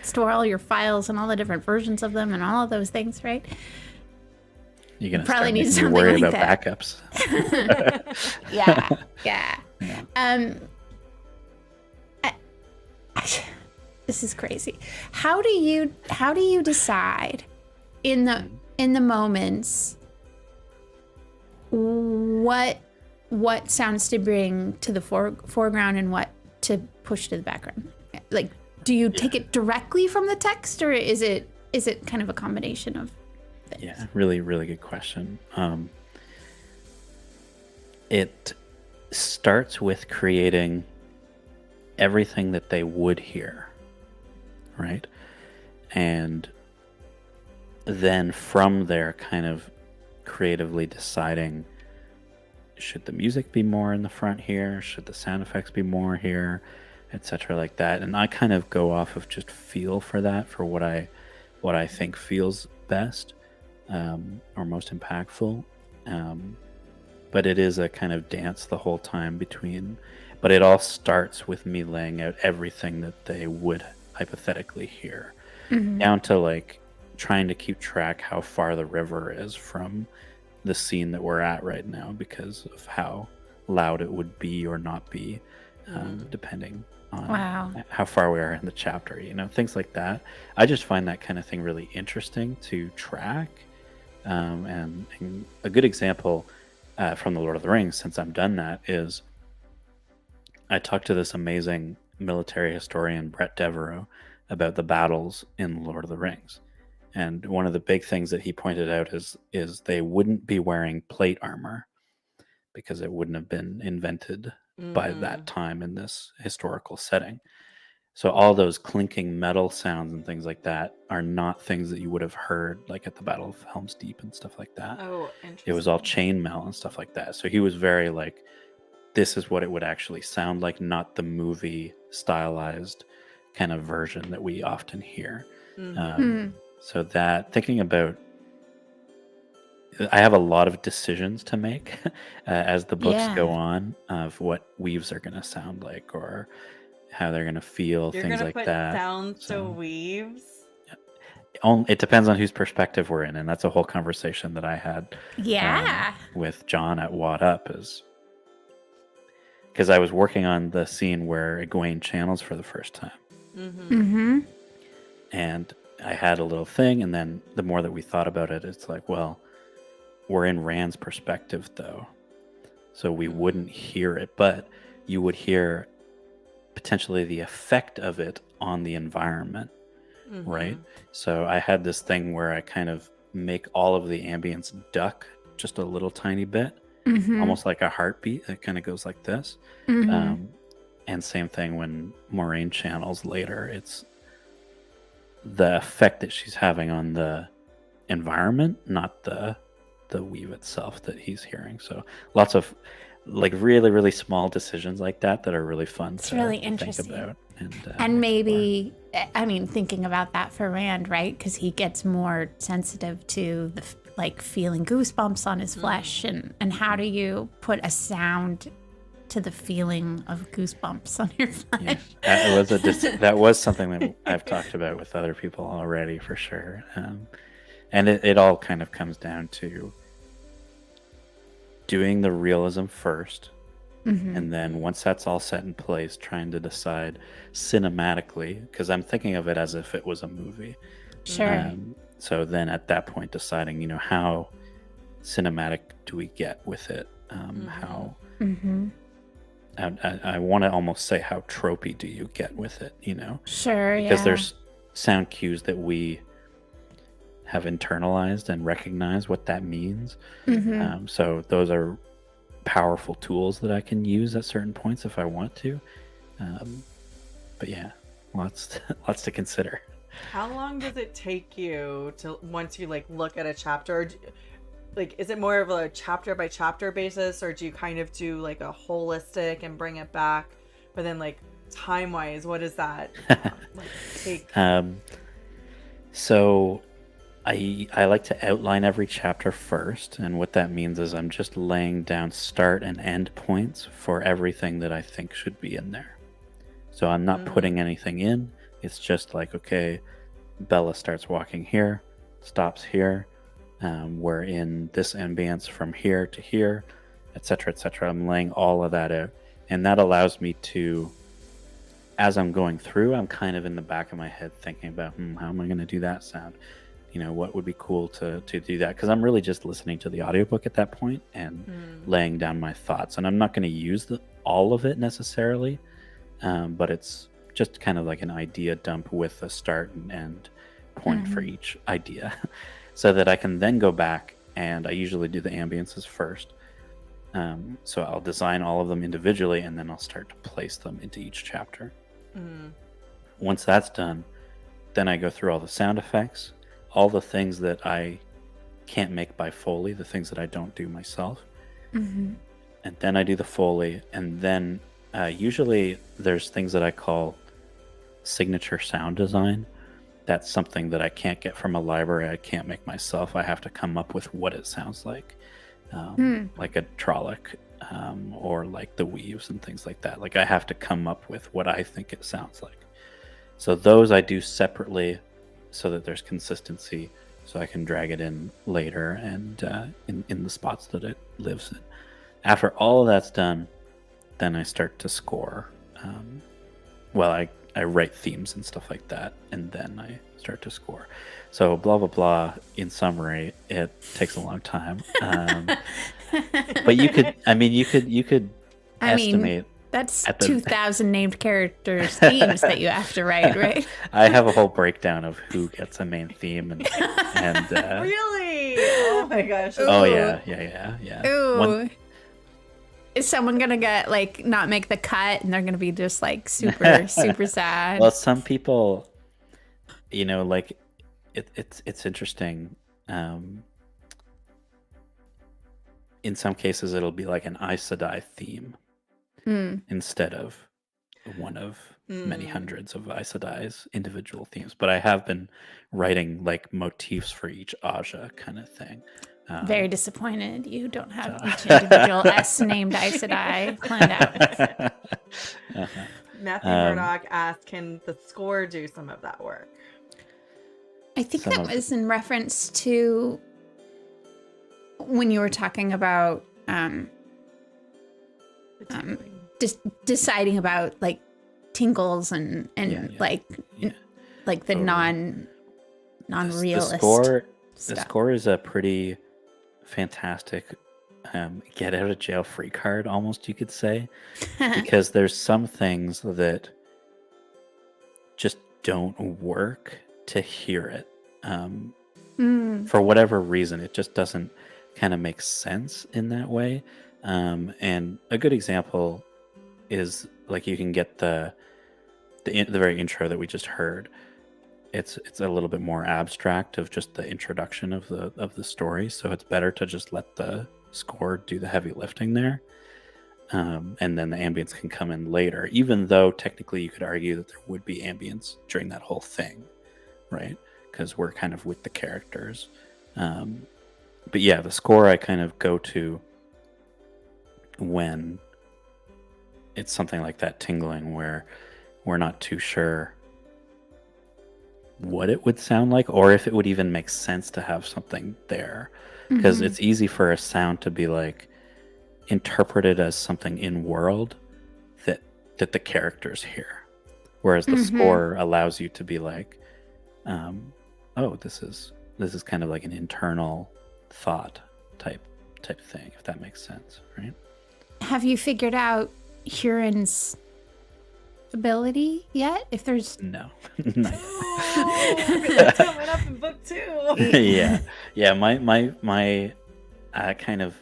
store all your files and all the different versions of them and all of those things, right? You're gonna probably need something worry like about that. Backups. Yeah. This is crazy. How do you decide in the moments what sounds to bring to the foreground and what to push to the background? Like, do you take it directly from the text, or is it kind of a combination of things? Yeah, really, really good question. It starts with creating everything that they would hear, right? And then from there, kind of creatively deciding, should the music be more in the front here? Should the sound effects be more here? etc. like that. And I kind of go off of just feel for that, for what I think feels best, or most impactful. But it is a kind of dance the whole time between, but it all starts with me laying out everything that they would hypothetically hear, down to like trying to keep track how far the river is from the scene that we're at right now, because of how loud it would be or not be, depending on how far we are in the chapter, things like that. I just find that kind of thing really interesting to track. And a good example from the Lord of the Rings, since I've done that, is I talked to this amazing military historian, Brett Devereaux, about the battles in Lord of the Rings. And one of the big things that he pointed out is they wouldn't be wearing plate armor, because it wouldn't have been invented by that time in this historical setting. So all those clinking metal sounds and things like that are not things that you would have heard like at the Battle of Helm's Deep and stuff like that. Oh, interesting. It was all chainmail and stuff like that. So he was very like, this is what it would actually sound like, not the movie stylized kind of version that we often hear. So that, thinking about, I have a lot of decisions to make as the books go on, of what weaves are going to sound like, or how they're going to feel, You're things gonna like put that. sounds to weaves. It depends on whose perspective we're in, and that's a whole conversation that I had with John at Wad Up, is because I was working on the scene where Egwene channels for the first time. And I had a little thing, and then the more that we thought about it, it's like, well, we're in Rand's perspective though, so we wouldn't hear it, but you would hear potentially the effect of it on the environment, right? So I had this thing where I kind of make all of the ambience duck just a little tiny bit, almost like a heartbeat. It kind of goes like this. And same thing when Moraine channels later, it's the effect that she's having on the environment, not the weave itself that he's hearing. So lots of like really, really small decisions like that are really fun to really think interesting. about. And maybe, I mean, thinking about that for Rand, right? Because he gets more sensitive to the like feeling goosebumps on his flesh, and how do you put a sound to the feeling of goosebumps on your flesh? Yeah, that was something that I've talked about with other people already, for sure. And it all kind of comes down to doing the realism first, and then once that's all set in place, trying to decide cinematically, because I'm thinking of it as if it was a movie. Sure. So then at that point, deciding, how cinematic do we get with it? How I want to almost say, how tropey do you get with it? Sure. Because there's sound cues that we have internalized and recognized what that means. So those are powerful tools that I can use at certain points if I want to. But yeah, lots to consider. How long does it take you to, once you like look at a chapter, like is it more of a chapter by chapter basis, or do you kind of do like a holistic and bring it back? But then like time wise, what does that like take? So I like to outline every chapter first, and what that means is I'm just laying down start and end points for everything that I think should be in there. So I'm not putting anything in. It's just like, okay, Bella starts walking here, stops here. We're in this ambience from here to here, etc., etc. I'm laying all of that out, and that allows me to, as I'm going through, I'm kind of in the back of my head thinking about, how am I going to do that sound? What would be cool to do that? Because I'm really just listening to the audiobook at that point and laying down my thoughts. And I'm not going to use all of it necessarily, but it's just kind of like an idea dump with a start and end point for each idea, so that I can then go back, and I usually do the ambiences first. So I'll design all of them individually, and then I'll start to place them into each chapter. Once that's done, then I go through all the sound effects, all the things that I can't make by Foley, the things that I don't do myself. And then I do the Foley, and then usually there's things that I call signature sound design. That's something that I can't get from a library. I can't make myself. I have to come up with what it sounds like a Trolloc, or like the Weaves and things like that. Like I have to come up with what I think it sounds like. So those I do separately so that there's consistency, so I can drag it in later and in the spots that it lives in. After all of that's done, then I start to score. I write themes and stuff like that, and then I start to score. So blah blah blah. In summary, it takes a long time. But you could estimate. That's 2,000 named characters themes that you have to write, right? I have a whole breakdown of who gets a main theme and Really? Oh my gosh. Oh yeah. Ooh. Is someone gonna not make the cut, and they're gonna be just like super sad? Well, some people, it's interesting. In some cases, it'll be like an Aes Sedai theme instead of one of many hundreds of Aes Sedai's individual themes. But I have been writing like motifs for each Aja kind of thing. Very disappointed you don't have each individual S named Aes Sedai planned out. Matthew Murdoch asked, can the score do some of that work? I think that was in reference to when you were talking about deciding about like tingles and like the non-realist the score is a pretty fantastic get out of jail free card, almost, you could say, because there's some things that just don't work to hear it. For whatever reason, it just doesn't kind of make sense in that way. And a good example is like you can get the very intro that we just heard. It's a little bit more abstract of just the introduction of the story, so it's better to just let the score do the heavy lifting there, and then the ambience can come in later. Even though technically you could argue that there would be ambience during that whole thing, right? Because we're kind of with the characters. But yeah, the score I kind of go to when it's something like that tingling where we're not too sure what it would sound like, or if it would even make sense to have something there, because it's easy for a sound to be like interpreted as something in world that the characters hear, whereas the score allows you to be like, oh, this is kind of like an internal thought type thing, if that makes sense, right? Have you figured out Huron's ability yet? If there's no. That's coming up in book 2. yeah. My kind of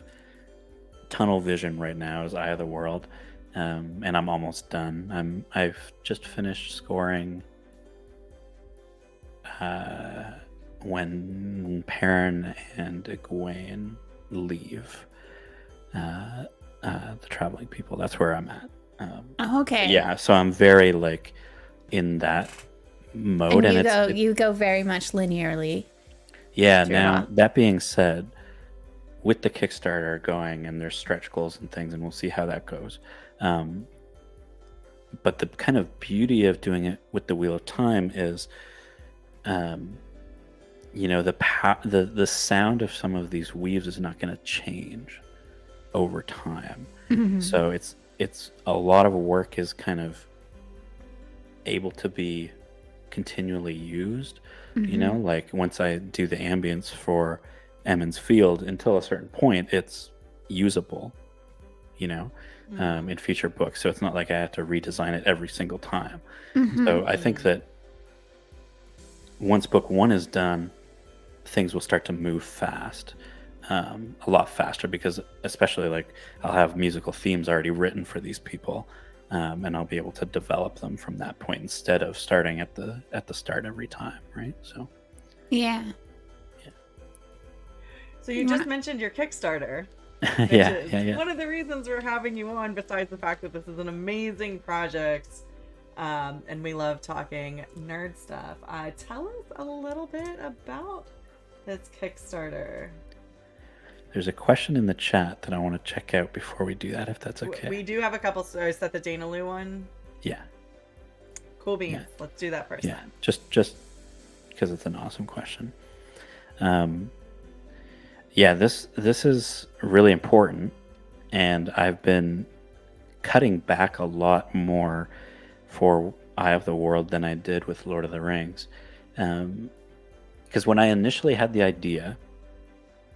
tunnel vision right now is Eye of the World, and I'm almost done. I've just finished scoring when Perrin and Egwene leave the traveling people. That's where I'm at. Okay. Yeah, so I'm very like in that mode, and you go very much linearly. Yeah. Now that being said, with the Kickstarter going, and there's stretch goals and things, and we'll see how that goes. But the kind of beauty of doing it with the Wheel of Time is, the sound of some of these weaves is not going to change over time. So it's a lot of work is kind of able to be continually used. Like once I do the ambience for Emond's Field, until a certain point it's usable, in future books. So it's not like I have to redesign it every single time. So I think that once book 1 is done, things will start to move fast. A lot faster, because especially like I'll have musical themes already written for these people, and I'll be able to develop them from that point instead of starting at the start every time, right? So yeah. So you just mentioned your Kickstarter. Which Yeah, is yeah, yeah. one of the reasons we're having you on, besides the fact that this is an amazing project. And we love talking nerd stuff. Tell us a little bit about this Kickstarter. There's a question in the chat that I want to check out before we do that, if that's okay. We do have a couple. Is that the Dana Lou one? Yeah. Cool beans. Yeah. Let's do that first. Yeah. Then. Just because it's an awesome question. Yeah, this is really important, and I've been cutting back a lot more for Eye of the World than I did with Lord of the Rings. Because when I initially had the idea,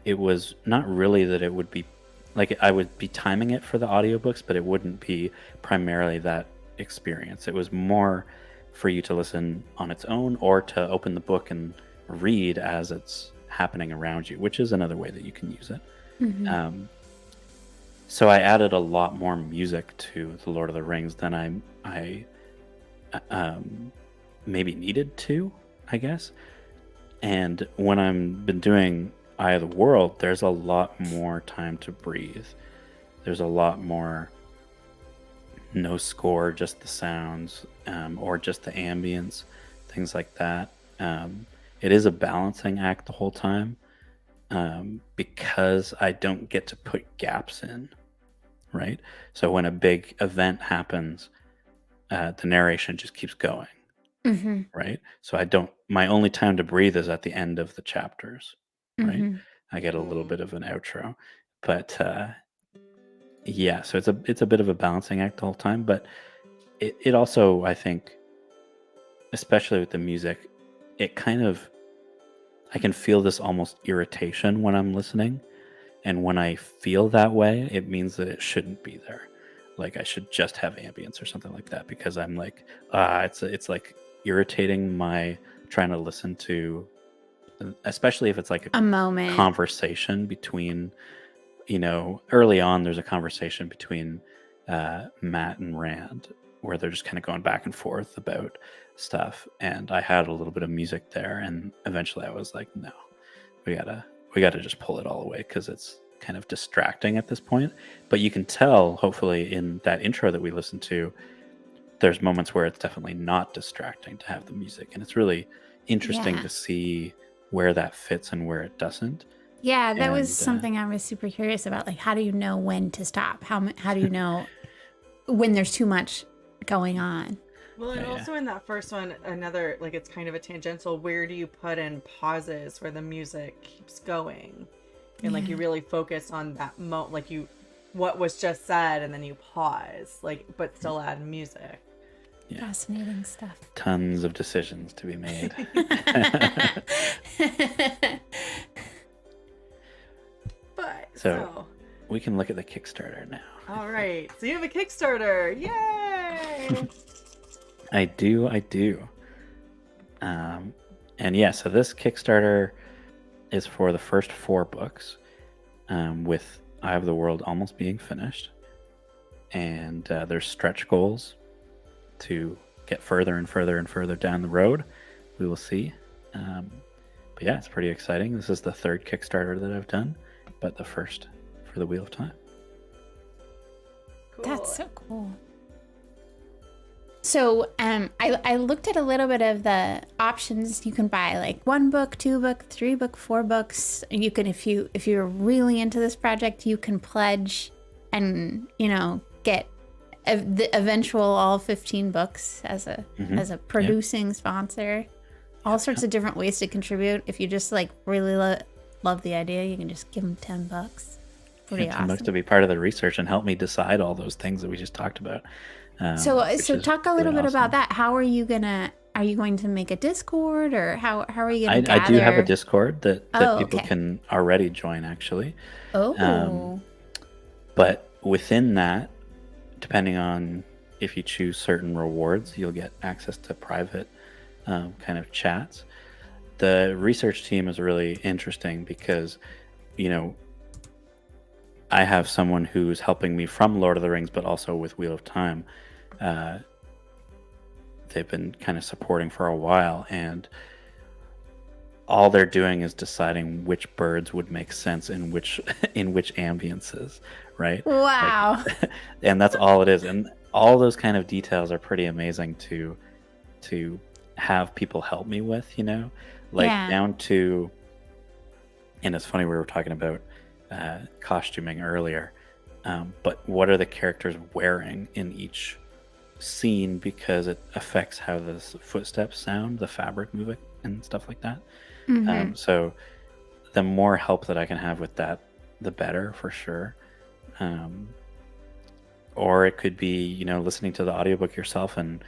it was not really that it would be like I would be timing it for the audiobooks, but it wouldn't be primarily that experience. It was more for you to listen on its own or to open the book and read as it's happening around you, which is another way that you can use it. Mm-hmm. So I added a lot more music to the Lord of the Rings than I maybe needed to, I guess. And when I've been doing Eye of the World, there's a lot more time to breathe. There's a lot more no score, just the sounds, or just the ambience, things like that. It is a balancing act the whole time, because I don't get to put gaps in, right? So when a big event happens, the narration just keeps going, Mm-hmm. right? So my only time to breathe is at the end of the chapters, right? Mm-hmm. I get a little bit of an outro, but yeah, so it's a bit of a balancing act the whole time, but it also, I think, especially with the music, it kind of, I can feel this almost irritation when I'm listening, and when I feel that way, it means that it shouldn't be there. Like I should just have ambience or something like that, because I'm like, it's like irritating my trying to listen to, especially if it's like A moment. conversation between, early on there's a conversation between Matt and Rand where they're just kind of going back and forth about stuff, and I had a little bit of music there, and eventually I was like, no, we gotta just pull it all away, because it's kind of distracting at this point. But you can tell, hopefully, in that intro that we listened to, there's moments where it's definitely not distracting to have the music, and it's really interesting Yeah. to see where that fits and where it doesn't. Yeah, that was And, something I was super curious about. Like, how do you know when to stop? How do you know when there's too much going on? Well, and Yeah. also in that first one, another, like, it's kind of a tangential, where do you put in pauses where the music keeps going? And, like, you really focus on that moment, like, what was just said, and then you pause, like, but still add music. Yeah. Fascinating stuff. Tons of decisions to be made. But, So we can look at the Kickstarter now. all right. So you have a Kickstarter. Yay! I do. And yeah, so this Kickstarter is for the first 4 books, with Eye of the World almost being finished. And there's stretch goals to get further and further and further down the road. We will see. But yeah, it's pretty exciting. This is the 3rd Kickstarter that I've done, but the first for the Wheel of Time. Cool. That's so cool. So I looked at a little bit of the options you can buy, like 1 book, 2 book, 3 book, 4 books. You can, if you're really into this project, you can pledge and get the eventual all 15 books as a producing sponsor. All sorts of different ways to contribute. If you just like really love the idea, you can just give them $10. Pretty $10 awesome. to be part of the research and help me decide all those things that we just talked about. So which is talk a little really bit awesome. about that. How are you going to make a Discord, or how are you going to gather? I do have a Discord that people okay. can already join, actually. Oh. But within that, depending on if you choose certain rewards, you'll get access to private kind of chats. The research team is really interesting because, I have someone who's helping me from Lord of the Rings, but also with Wheel of Time. They've been kind of supporting for a while, and all they're doing is deciding which birds would make sense in which ambiences, right? Wow. And that's all it is. And all those kind of details are pretty amazing to have people help me with, down to, and it's funny, we were talking about costuming earlier, but what are the characters wearing in each scene, because it affects how the footsteps sound, the fabric moving and stuff like that. So the more help that I can have with that, the better, for sure. Or it could be, listening to the audiobook yourself and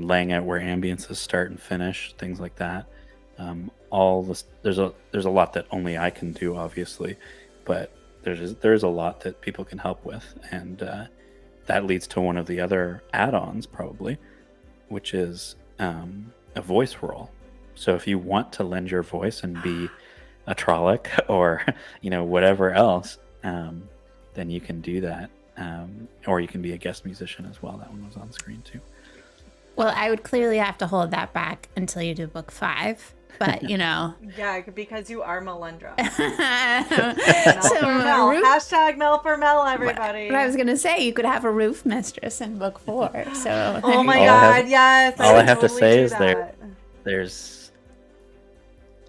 laying out where ambiences start and finish, things like that. All this, there's a lot that only I can do, obviously, but there's a lot that people can help with, and that leads to one of the other add-ons, probably, which is a voice role. So if you want to lend your voice and be a Trolloc or whatever else, then you can do that, or you can be a guest musician as well. That one was on screen too. Well, I would clearly have to hold that back until you do book 5. But, Yeah, because you are Melindhra. So, Hashtag Mel for Mel, everybody. But I was going to say, you could have a roof mistress in book 4. So. Oh my God, yes. All I have to say is there's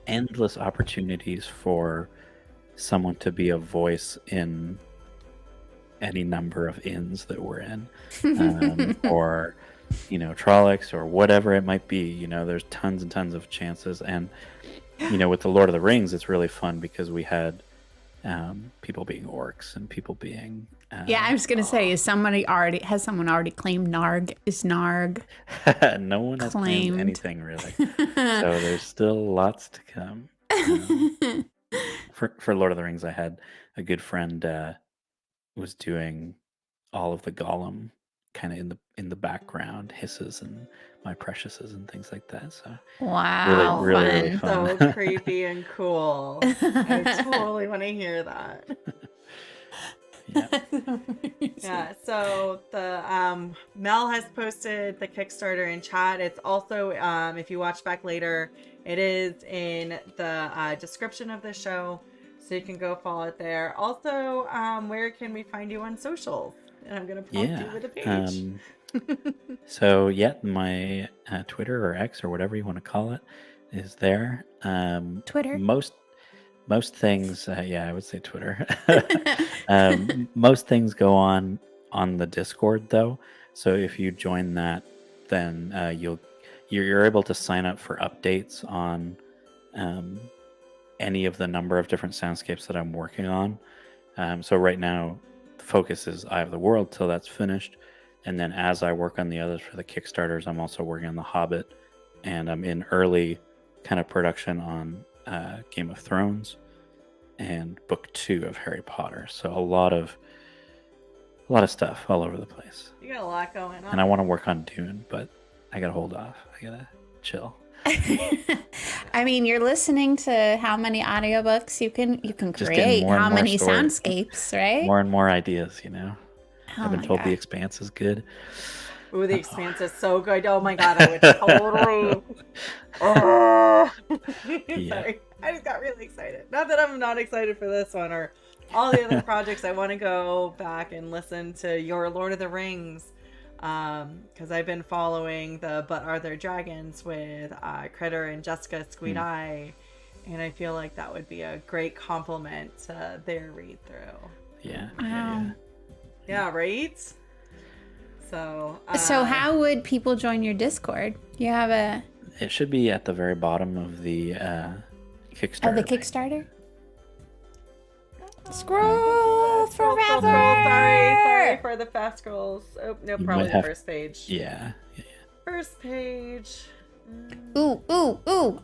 endless opportunities for someone to be a voice in any number of inns that we're in, or Trollocs, or whatever it might be. There's tons and tons of chances. And with the Lord of the Rings, it's really fun because we had people being orcs and people being I was gonna say, has someone already claimed Narg? Is Narg no one has claimed anything, really. So there's still lots to come. For Lord of the Rings, I had a good friend was doing all of the Gollum kind of in the background hisses and my preciouses and things like that. So wow, really fun. So creepy and cool. I totally want to hear that. Yeah. So the Mel has posted the Kickstarter in chat. It's also if you watch back later, it is in the description of the show, so you can go follow it there. Also, where can we find you on socials? And I'm gonna prompt you with a page. So my Twitter or X or whatever you want to call it is there. Twitter. Most things, I would say Twitter. Most things go on the Discord, though. So if you join that, then you're able to sign up for updates on any of the number of different soundscapes that I'm working on. So right now, the focus is Eye of the World till that's finished, and then as I work on the others for the Kickstarters, I'm also working on The Hobbit, and I'm in early kind of production on Game of Thrones and book 2 of Harry Potter. So a lot of stuff all over the place. You got a lot going on. And I want to work on Dune, but I gotta hold off. I gotta chill. I mean, you're listening to how many audiobooks you can create, how many soundscapes, right? More and more ideas, I've been told God. The Expanse is good. Ooh, The Expanse is so good. Oh my God, I would totally. Oh. Sorry, I just got really excited. Not that I'm not excited for this one or all the other projects. I want to go back and listen to your Lord of the Rings, because I've been following the But Are There Dragons with Critter and Jessica Squeed Eye, and I feel like that would be a great compliment to their read through. Yeah, right? So how would people join your Discord? You have It should be at the very bottom of the Kickstarter. Of the Kickstarter? Scroll forever! Sorry for the fast scrolls. Oh, no, probably the first page. Yeah. First page. Ooh,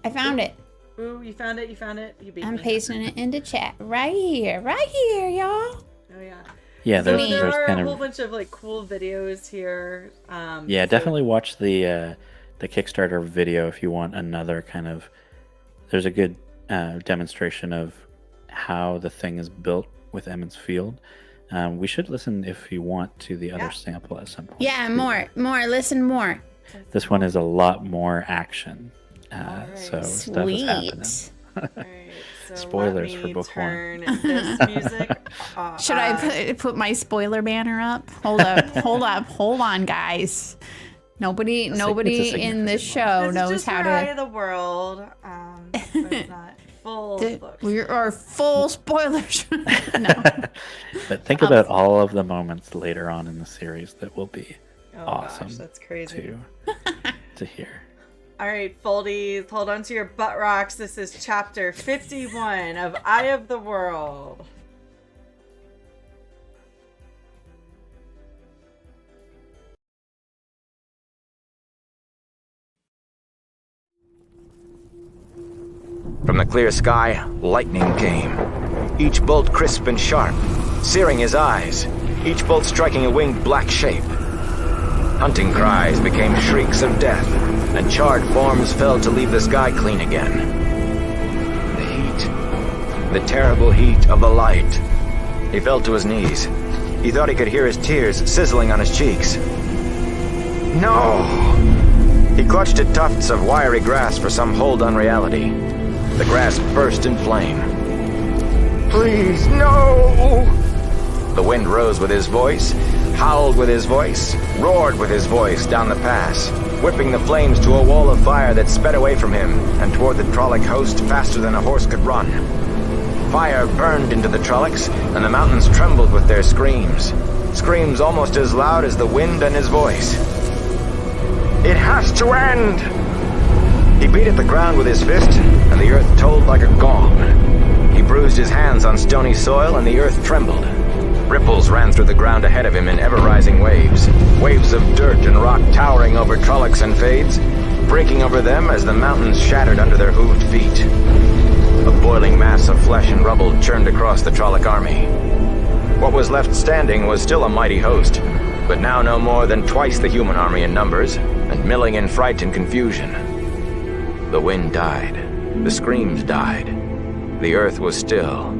I found it. Ooh, you found it? You beat I'm me. pasting it into chat. Right here, y'all. Oh, yeah. Yeah, So there's there are kind a whole of bunch of like cool videos here. definitely watch the Kickstarter video if you want another kind of. There's a good demonstration of how the thing is built with Emmons Field. We should listen if you want to the other sample at some point. Yeah, more. Listen more. This one is a lot more action. So stuff is happening. All right, so Spoilers let for me book turn one. this music. Should I put my spoiler banner up? Hold on, guys. Nobody in this show This knows is just how for Eye to. of the World, but it's not full books. We are full spoilers. No. But think about all of the moments later on in the series that will be awesome. Gosh, that's crazy. To hear. All right, Foldies, hold on to your butt rocks. This is chapter 51 of Eye of the World. From the clear sky, lightning came. Each bolt crisp and sharp, searing his eyes, each bolt striking a winged black shape. Hunting cries became shrieks of death, and charred forms fell to leave the sky clean again. The heat, the terrible heat of the light. He fell to his knees. He thought he could hear his tears sizzling on his cheeks. No! He clutched at tufts of wiry grass for some hold on reality. The grass burst in flame. Please, no! The wind rose with his voice, howled with his voice, roared with his voice down the pass, whipping the flames to a wall of fire that sped away from him and toward the Trolloc host faster than a horse could run. Fire burned into the Trollocs, and the mountains trembled with their screams. Screams almost as loud as the wind and his voice. It has to end! He beat at the ground with his fist, and the earth tolled like a gong. He bruised his hands on stony soil, and the earth trembled. Ripples ran through the ground ahead of him in ever-rising waves. Waves of dirt and rock towering over Trollocs and Fades, breaking over them as the mountains shattered under their hooved feet. A boiling mass of flesh and rubble churned across the Trolloc army. What was left standing was still a mighty host, but now no more than twice the human army in numbers, and milling in fright and confusion. The wind died. The screams died. The earth was still.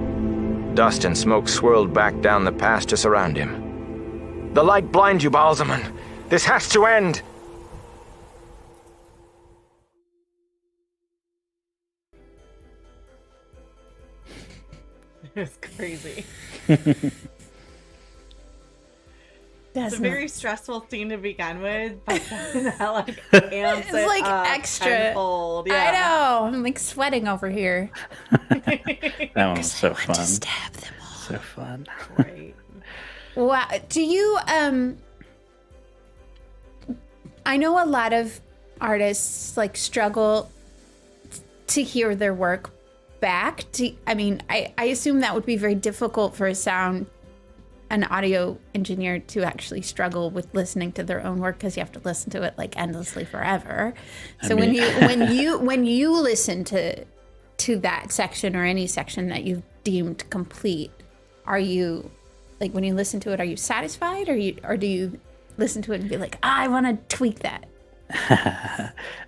Dust and smoke swirled back down the pass to surround him. The light blinds you, Balsamon. This has to end. It's crazy. That's It's a very stressful scene to begin with, but then that amps It's it like up extra. tenfold. Yeah. I know. I'm like sweating over here. That one was so fun. To stab them all. So fun. Right. Wow. Do you I know a lot of artists like struggle to hear their work back. I assume that would be very difficult for an audio engineer to actually struggle with listening to their own work because you have to listen to it like endlessly forever. So when you listen to that section or any section that you've deemed complete, are you like, when you listen to it, are you satisfied, or do you listen to it and be like, I want to tweak that?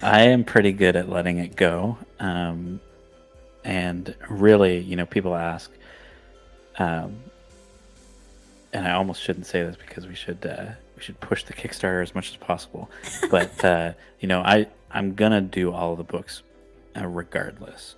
I am pretty good at letting it go. And really, people ask, and I almost shouldn't say this because we should push the Kickstarter as much as possible. But I'm gonna do all of the books regardless.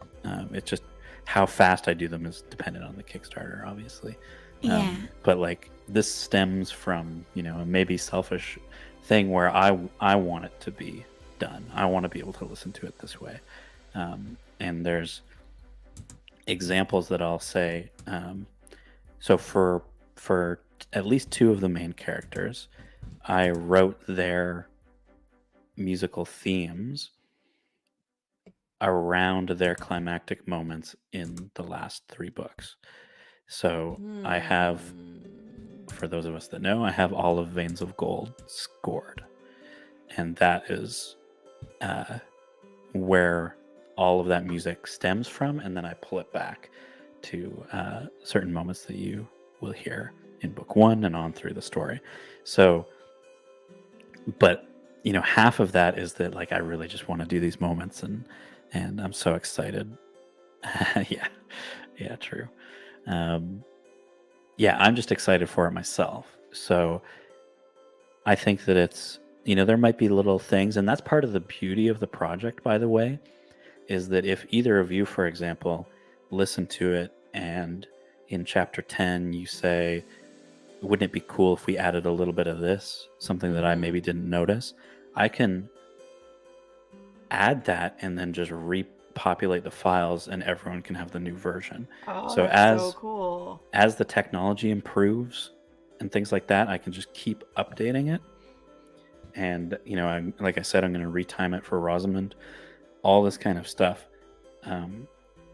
It's just how fast I do them is dependent on the Kickstarter, obviously. Yeah. But like this stems from a maybe selfish thing where I want it to be done. I want to be able to listen to it this way. And there's examples that I'll say. So for at least two of the main characters, I wrote their musical themes around their climactic moments in the last three books. So I have, for those of us that know, I have all of Veins of Gold scored. And that is where all of that music stems from, and then I pull it back to certain moments that you will hear in book one and on through the story. So, but half of that is that like I really just want to do these moments, and I'm so excited. yeah, true. I'm just excited for it myself. So I think that it's there might be little things, and that's part of the beauty of the project, by the way, is that if either of you, for example, listen to it and in chapter 10 you say, wouldn't it be cool if we added a little bit of this, something that I maybe didn't notice, I can add that and then just repopulate the files and everyone can have the new version. So that's so cool. as the technology improves and things like that, I can just keep updating it. And like I said, I'm going to retime it for Rosamund, all this kind of stuff, and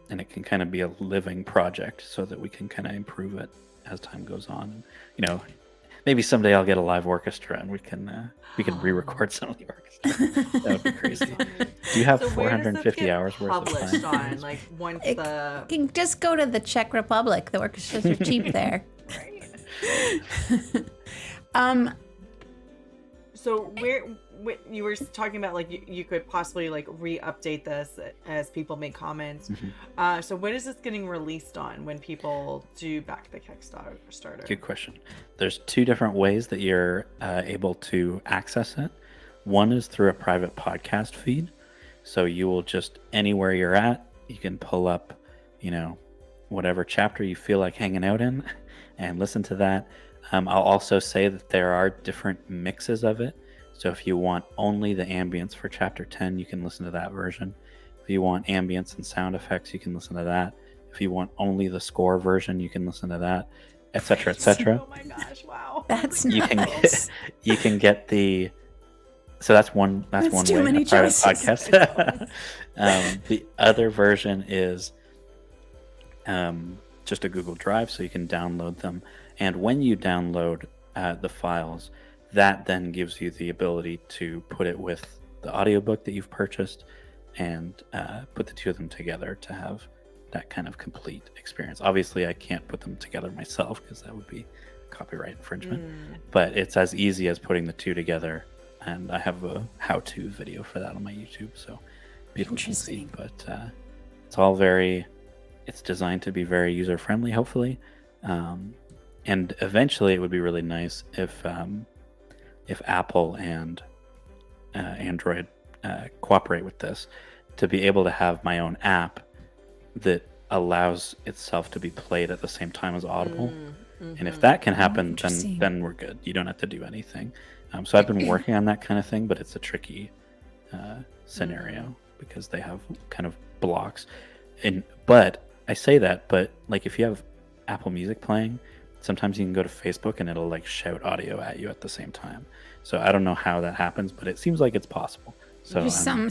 it can kind of be a living project so that we can kind of improve it as time goes on. Maybe someday I'll get a live orchestra and we can re-record some of the orchestra. That would be crazy. Do you have 450 hours worth of published time? on? Like once You can just go to the Czech Republic. The orchestras are cheap there. So where you were talking about, like you could possibly like re-update this as people make comments. So when is this getting released on when people do back the Kickstarter? Good question. There's two different ways that you're able to access it. One is through a private podcast feed. So you will just, anywhere you're at, you can pull up, whatever chapter you feel like hanging out in and listen to that. I'll also say that there are different mixes of it. So if you want only the ambience for chapter 10, you can listen to that version. If you want ambience and sound effects, you can listen to that. If you want only the score version, you can listen to that, etc., etc. Oh my gosh! Wow. That's nice. You can get the. So that's one way. Too many private choices. Podcast. The other version is just a Google Drive, so you can download them. And when you download the files, that then gives you the ability to put it with the audiobook that you've purchased and put the two of them together to have that kind of complete experience. Obviously, I can't put them together myself because that would be copyright infringement. But it's as easy as putting the two together. And I have a how-to video for that on my YouTube, so people can see. But it's designed to be very user-friendly, hopefully. And eventually it would be really nice if Apple and Android cooperate with this, to be able to have my own app that allows itself to be played at the same time as Audible. And if that can happen, then we're good. You don't have to do anything. So I've been working on that kind of thing, but it's a tricky scenario because they have kind of blocks. But I say that, but like if you have Apple Music playing, sometimes you can go to Facebook and it'll like shout audio at you at the same time. So I don't know how that happens, but it seems like it's possible. So some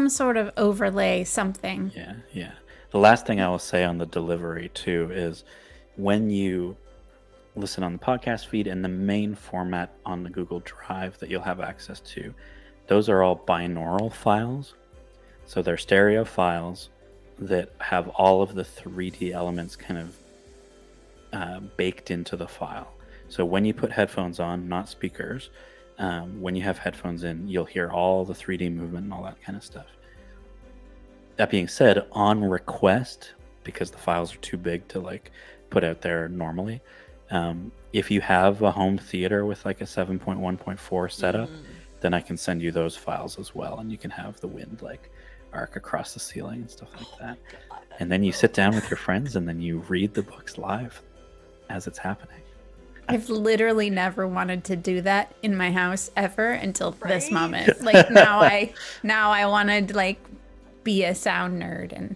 sort of overlay, something. Yeah. The last thing I will say on the delivery too is when you listen on the podcast feed and the main format on the Google Drive that you'll have access to, those are all binaural files. So they're stereo files that have all of the 3D elements kind of baked into the file. So when you put headphones on, not speakers, when you have headphones in, you'll hear all the 3D movement and all that kind of stuff. That being said, on request, because the files are too big to like put out there normally, if you have a home theater with like a 7.1.4 setup, then I can send you those files as well, and you can have the wind like arc across the ceiling and stuff like that. And then you sit down with your friends and then you read the books live as it's happening. I've literally never wanted to do that in my house ever until this moment. Like now I want to like be a sound nerd and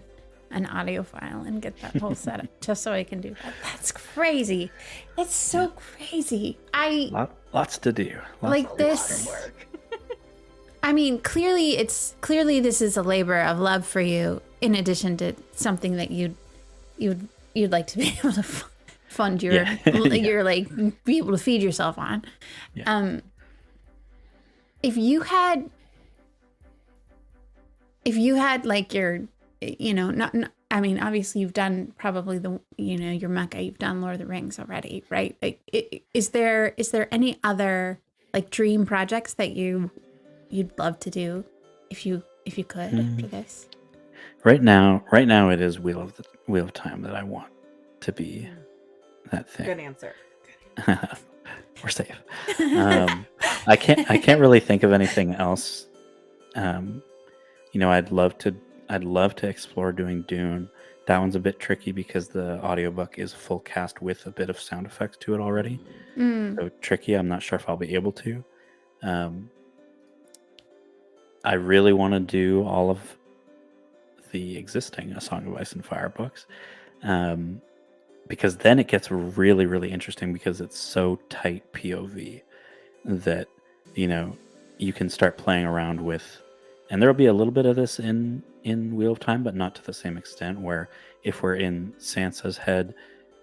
an audiophile and get that whole setup just so I can do that. That's crazy. It's so crazy. Lots to do. Like this. I mean, clearly this is a labor of love for you, in addition to something that you'd like to be able to fund your like be able to feed yourself on. If you had like your, not I mean, obviously you've done probably the, your Mecca, you've done Lord of the Rings already, right? Like, is there any other like dream projects that you'd love to do if you could after this? Right now it is Wheel of Time that I want to be that thing. Good answer. We're safe. I can't really think of anything else. I'd love to explore doing Dune. That one's a bit tricky because the audiobook is full cast with a bit of sound effects to it already. So tricky. I'm not sure if I'll be able to. I really want to do all of the existing A Song of Ice and Fire books, because then it gets really, really interesting because it's so tight POV that you can start playing around with, and there'll be a little bit of this in Wheel of Time, but not to the same extent. Where if we're in Sansa's head,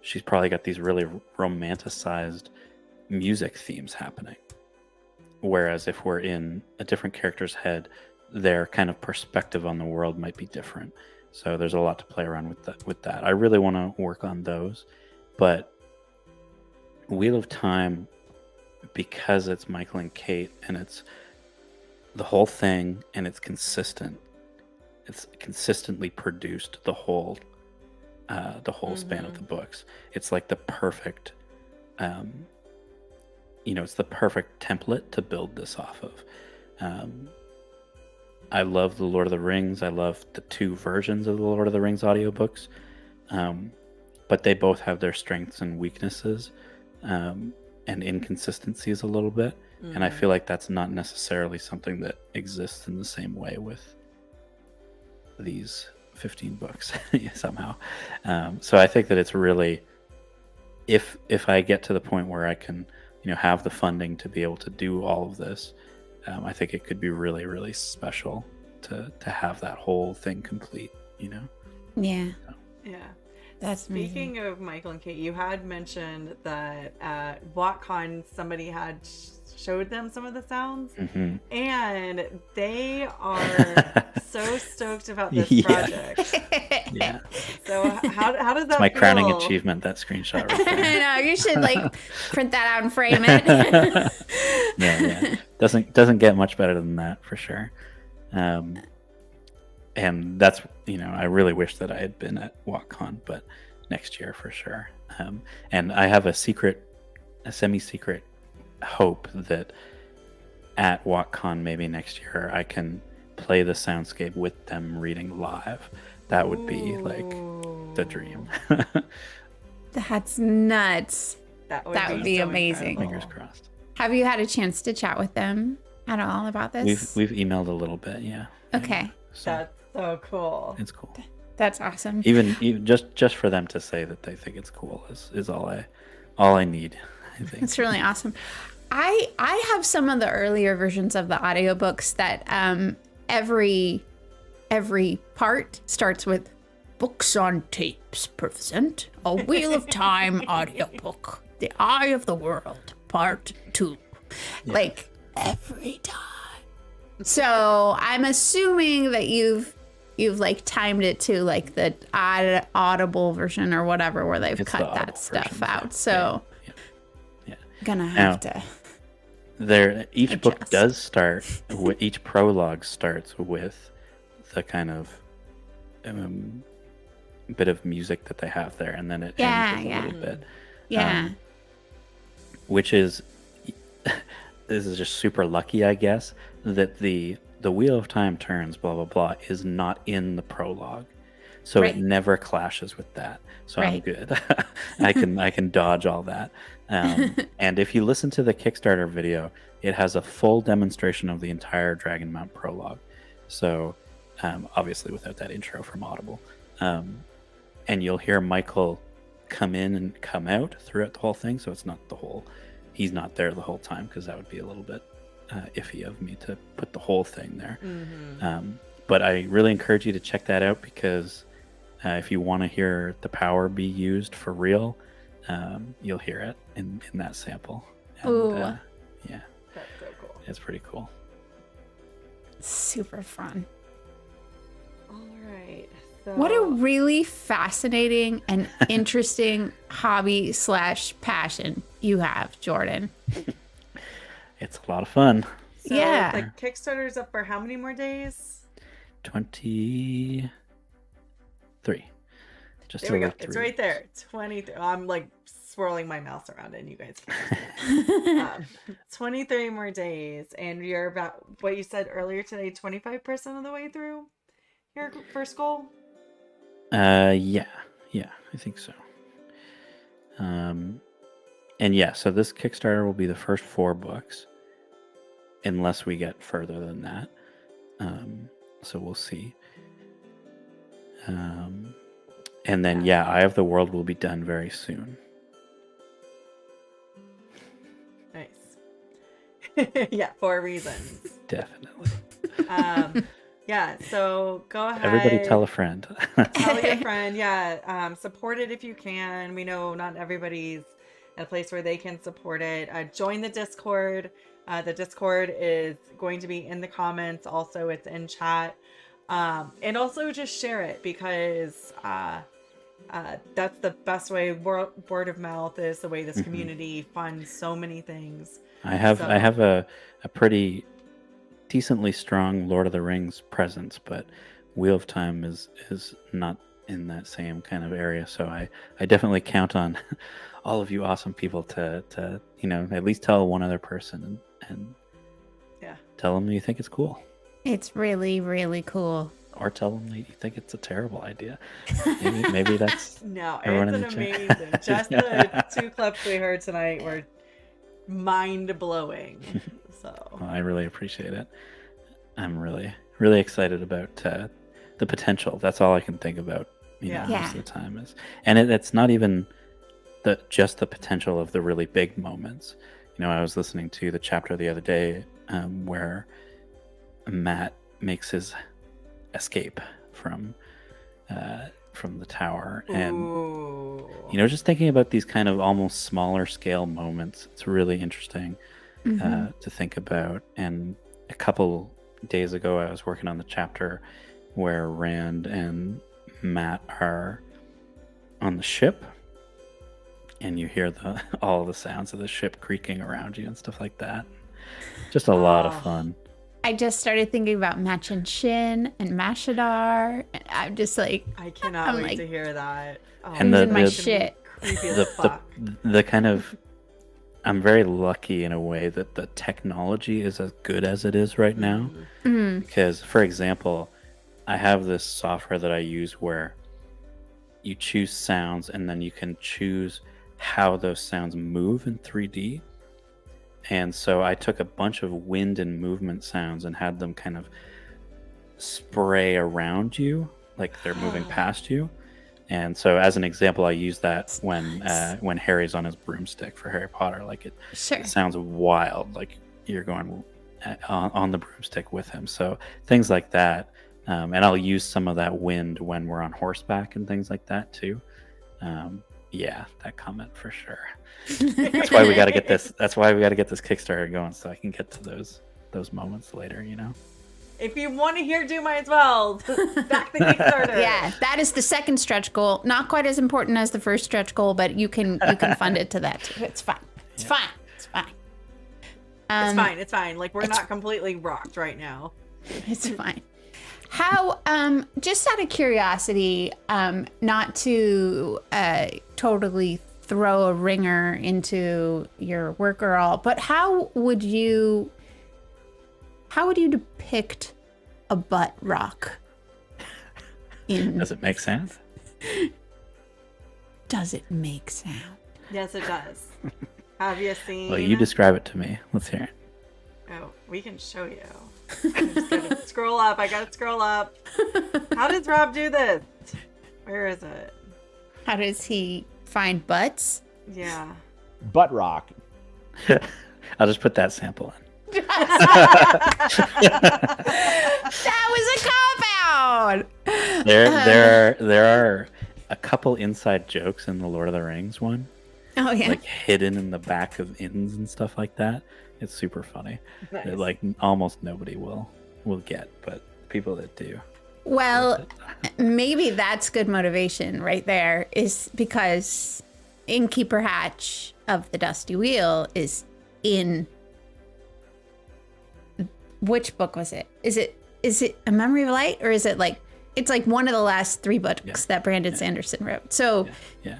she's probably got these really romanticized music themes happening. Whereas if we're in a different character's head, their kind of perspective on the world might be different. So there's a lot to play around with that. I really want to work on those. But Wheel of Time, because it's Michael and Kate and it's the whole thing and it's consistent. It's consistently produced the whole span of the books. It's like the perfect it's the perfect template to build this off of. I love the Lord of the Rings. I love the 2 versions of the Lord of the Rings audiobooks. But they both have their strengths and weaknesses, and inconsistencies a little bit. And I feel like that's not necessarily something that exists in the same way with these 15 books somehow. So I think that it's really, if I get to the point where I can have the funding to be able to do all of this, I think it could be really, really special to have that whole thing complete, Yeah. So. Yeah. That's Speaking amazing. of Michael and Kate, you had mentioned that at WatCon somebody had showed them some of the sounds, and they are so stoked about this project. Yeah. So how does that It's my feel? crowning achievement, that screenshot right there. I know, you should print that out and frame it. Yeah. Doesn't get much better than that for sure. And that's, I really wish that I had been at WatCon, but next year for sure. And I have a semi-secret hope that at WatCon maybe next year I can play the soundscape with them reading live. That would be like the dream. That's nuts. That would be so amazing. incredible. Fingers crossed. Have you had a chance to chat with them at all about this? We've emailed a little bit, yeah. Okay. So That's so cool. it's cool. That's awesome. Even just for them to say that they think it's cool is all I need, I think. It's really awesome. I have some of the earlier versions of the audiobooks that every part starts with Books on Tapes present a Wheel of Time audiobook, The Eye of the World, Part 2. Yeah. Like every time. So I'm assuming that you've timed it to like the audible version or whatever, where they've cut that stuff out. So gonna have to. Each book does start. Each prologue starts with the kind of bit of music that they have there, and then it ends with a little bit. Yeah. Which is, this is just super lucky, I guess, that the Wheel of Time turns blah blah blah is not in the prologue, so it never clashes with that. So I'm good. I can dodge all that. And if you listen to the Kickstarter video, it has a full demonstration of the entire Dragonmount prologue. So obviously without that intro from Audible, and you'll hear Michael come in and come out throughout the whole thing. So it's not he's not there the whole time, because that would be a little bit iffy of me to put the whole thing there. But I really encourage you to check that out, because if you want to hear the power be used for real, you'll hear it in that sample. And, yeah, That's so cool. It's pretty cool. Super fun. All right. So What a really fascinating and interesting hobby / passion you have, Jordan. It's a lot of fun. So Yeah. the Kickstarter's up for how many more days? 23. Just There we over go. 3. It's right there. 23. I'm like swirling my mouse around it and you guys can 23 more days, and you're about, what you said earlier today, 25% of the way through your first goal? Yeah, I think so. And yeah, so this Kickstarter will be the first 4 books, unless we get further than that. So we'll see. And then, yeah, Eye of the World will be done very soon. Nice. Yeah, for reasons. Definitely. Yeah, so go ahead. Everybody tell a friend. Tell your friend. Yeah, support it if you can. We know not everybody's at a place where they can support it. Join the Discord. The Discord is going to be in the comments. Also, it's in chat. And also just share it, because that's the best way. Word of mouth is the way this community funds so many things. I have a pretty decently strong Lord of the Rings presence, but Wheel of Time is not in that same kind of area. So I definitely count on all of you awesome people to at least tell one other person and tell them you think it's cool. It's really, really cool. Or tell them that you think it's a terrible idea. Maybe that's no, everyone it's in an the chat. amazing. Just the 2 clips we heard tonight were mind blowing. So Well, I really appreciate it. I'm really, really excited about the potential. That's all I can think about. Most of the time is, and it's not even just the potential of the really big moments. I was listening to the chapter the other day where Matt makes his escape from the tower, and just thinking about these kind of almost smaller scale moments, it's really interesting to think about. And a couple days ago I was working on the chapter where Rand and Matt are on the ship, and you hear all the sounds of the ship creaking around you and stuff like that. Just a lot of fun. I just started thinking about Machin Shin and Mashadar, and I'm just like, I cannot wait to hear that. And my shit. Creepy as fuck. The kind of, I'm very lucky in a way that the technology is as good as it is right now. Because, for example, I have this software that I use where you choose sounds and then you can choose how those sounds move in 3D. And so I took a bunch of wind and movement sounds and had them kind of spray around you, like they're moving past you. And so, as an example, I use that when Harry's on his broomstick for Harry Potter. Like it sounds wild, like you're going on the broomstick with him. So things like that, and I'll use some of that wind when we're on horseback and things like that too. Yeah, that comment for sure. That's why we got to get this. That's why we got to get this Kickstarter going, so I can get to those moments later. If you want to hear Do Might As Well, back the Kickstarter. Yeah, that is the second stretch goal. Not quite as important as the first stretch goal, but you can fund it to that too. It's fine. It's fine. It's fine. It's fine. Like, we're not completely rocked right now. It's fine. How, just out of curiosity, not to totally throw a ringer into your work or all, but how would you depict a butt rock? Does it make sense? Does it make sound? Yes, it does. Have you seen? Well, you describe it to me. Let's hear it. Oh, we can show you. I'm just gonna scroll up. I gotta scroll up. How does Rob do this? Where is it? How does he find butts? Yeah. Butt rock. I'll just put that sample in. That was a cop-out. There are a couple inside jokes in the Lord of the Rings one. Oh yeah. Like hidden in the back of inns and stuff like that. It's super funny. Nice. That, like, almost nobody will get, but people that do. Well, maybe that's good motivation right there, is because Innkeeper Hatch of the Dusty Wheel is in, which book was it? Is it A Memory of Light, or is it like it's like one of the last 3 books that Brandon Sanderson wrote. So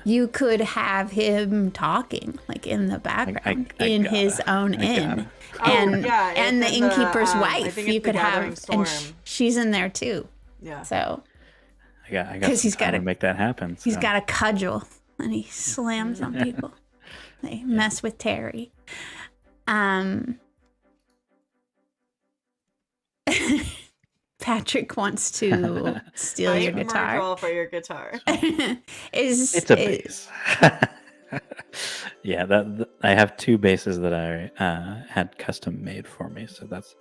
you could have him talking like in the background in his own inn. And the innkeeper's wife, you could have, and she's in there too. Yeah. So I got some time to make that happen. He's got a cudgel and he slams on people. They mess with Terry. Patrick wants to steal your guitar. Roll for your guitar. It's a bass. I have 2 basses that I had custom made for me, so that's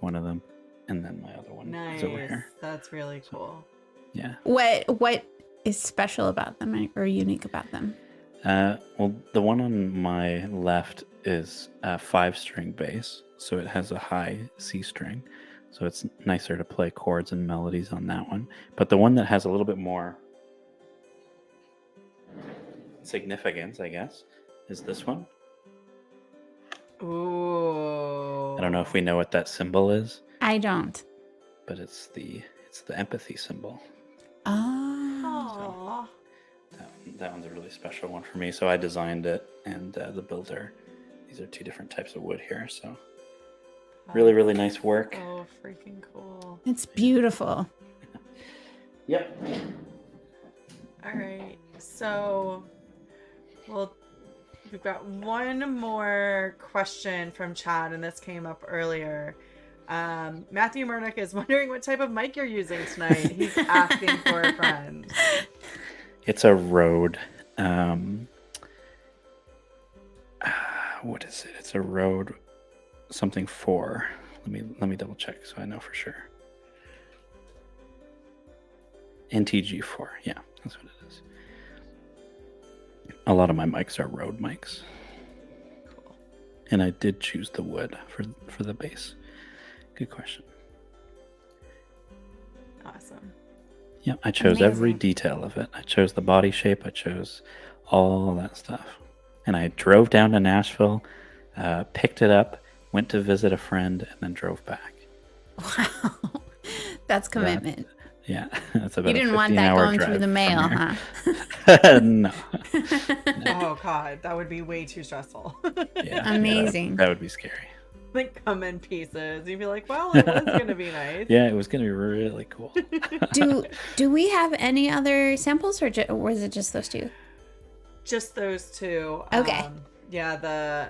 one of them, and then my other one is over here. That's really cool. Yeah. What is special about them or unique about them? Well, the one on my left is a 5-string bass, so it has a high C string, so it's nicer to play chords and melodies on that one. But the one that has a little bit more significance, I guess, is this one. Ooh. I don't know if we know what that symbol is. I don't. But it's the empathy symbol. Oh. So that one's a really special one for me. So I designed it, and the builder. These are 2 different types of wood here. So really, really nice work. Oh, freaking cool! It's beautiful. Yep. All right. So, we've got one more question from Chad, and this came up earlier. Matthew Murdoch is wondering what type of mic you're using tonight. He's asking for a friend. It's a Rode. What is it? It's a Rode something 4. Let me double check so I know for sure. NTG4. Yeah, that's what it is. A lot of my mics are Rode mics. Cool. And I did choose the wood for the bass. Good question. Awesome. Yeah, I chose every detail of it. I chose the body shape. I chose all that stuff. And I drove down to Nashville, picked it up, went to visit a friend, and then drove back. Wow. That's commitment. That's about. You didn't want that going through the mail, huh? No. Oh God, that would be way too stressful. Amazing. That would be scary. Like come in pieces. You'd be like, well, it was gonna be nice. Yeah, it was gonna be really cool. Do we have any other samples, or was it just those 2? Just those 2. Okay. The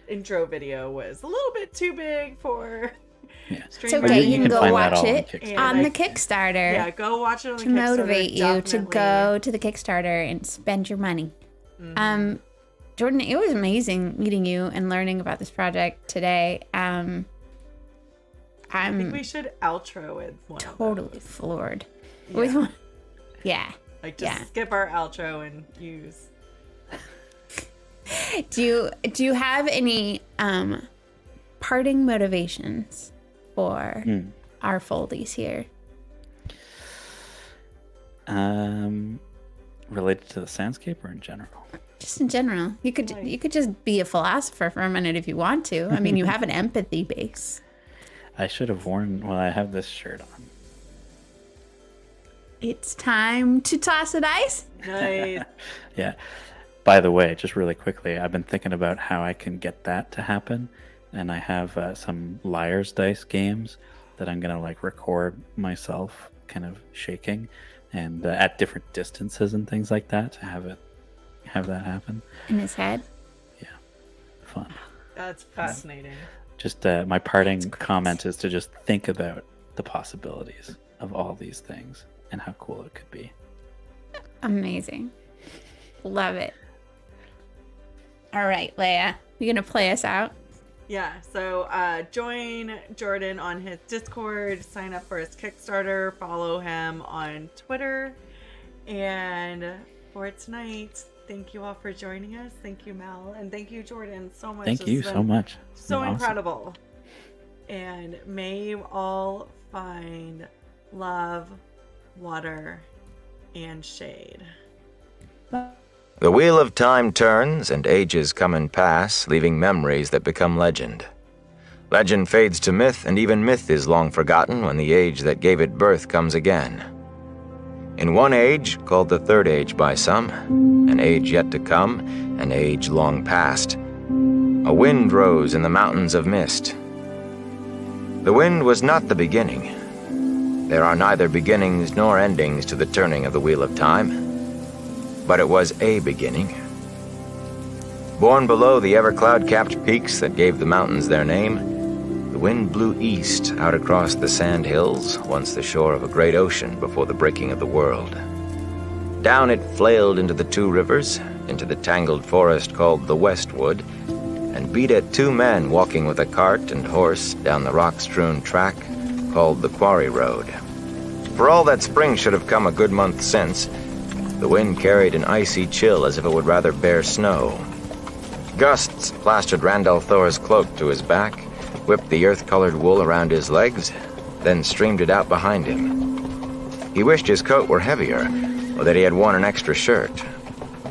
intro video was a little bit too big for. Yeah. It's okay. You can go watch it on the Kickstarter. Yeah, go watch it on the Kickstarter. To motivate you to go to the Kickstarter and spend your money. Mm-hmm. Jordan, it was amazing meeting you and learning about this project today. I think we should outro with one. Totally floored. Yeah. Like just skip our outro and use. Do you have any parting motivations for our foldies here? Related to the Soundscape or in general? Just in general. You could just be a philosopher for a minute if you want to. I mean, you have an empathy base. I should have worn. Well, I have this shirt on. It's time to toss a dice. Nice. Yeah. By the way, just really quickly, I've been thinking about how I can get that to happen, and I have some liar's dice games that I'm gonna like record myself kind of shaking, and at different distances and things like that to have that happen. In his head? Yeah. Fun. That's fascinating. Just my parting comment is to just think about the possibilities of all these things and how cool it could be. Amazing. Love it. All right, Leigh-A, you gonna play us out? Yeah, so join Jordan on his Discord, sign up for his Kickstarter, follow him on Twitter, and for tonight, thank you all for joining us. Thank you, Mel, and thank you, Jordan, so much. Thank you so much. So incredible. And may you all find love, water, and shade. The wheel of time turns, and ages come and pass, leaving memories that become legend. Legend fades to myth, and even myth is long forgotten when the age that gave it birth comes again. In one age, called the Third Age by some, an age yet to come, an age long past, a wind rose in the mountains of mist. The wind was not the beginning. There are neither beginnings nor endings to the turning of the Wheel of Time, but it was a beginning. Born below the ever-cloud-capped peaks that gave the mountains their name, the wind blew east out across the sand hills, once the shore of a great ocean before the breaking of the world. Down it flailed into the two rivers, into the tangled forest called the Westwood, and beat at two men walking with a cart and horse down the rock-strewn track called the Quarry Road. For all that spring should have come a good month since, the wind carried an icy chill as if it would rather bear snow. Gusts plastered Randall Thor's cloak to his back, whipped the earth-colored wool around his legs, then streamed it out behind him. He wished his coat were heavier, or that he had worn an extra shirt.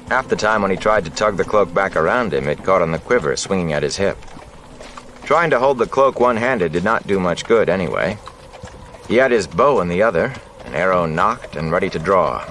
Half the time when he tried to tug the cloak back around him, it caught on the quiver swinging at his hip. Trying to hold the cloak one-handed did not do much good anyway. He had his bow in the other, an arrow nocked and ready to draw.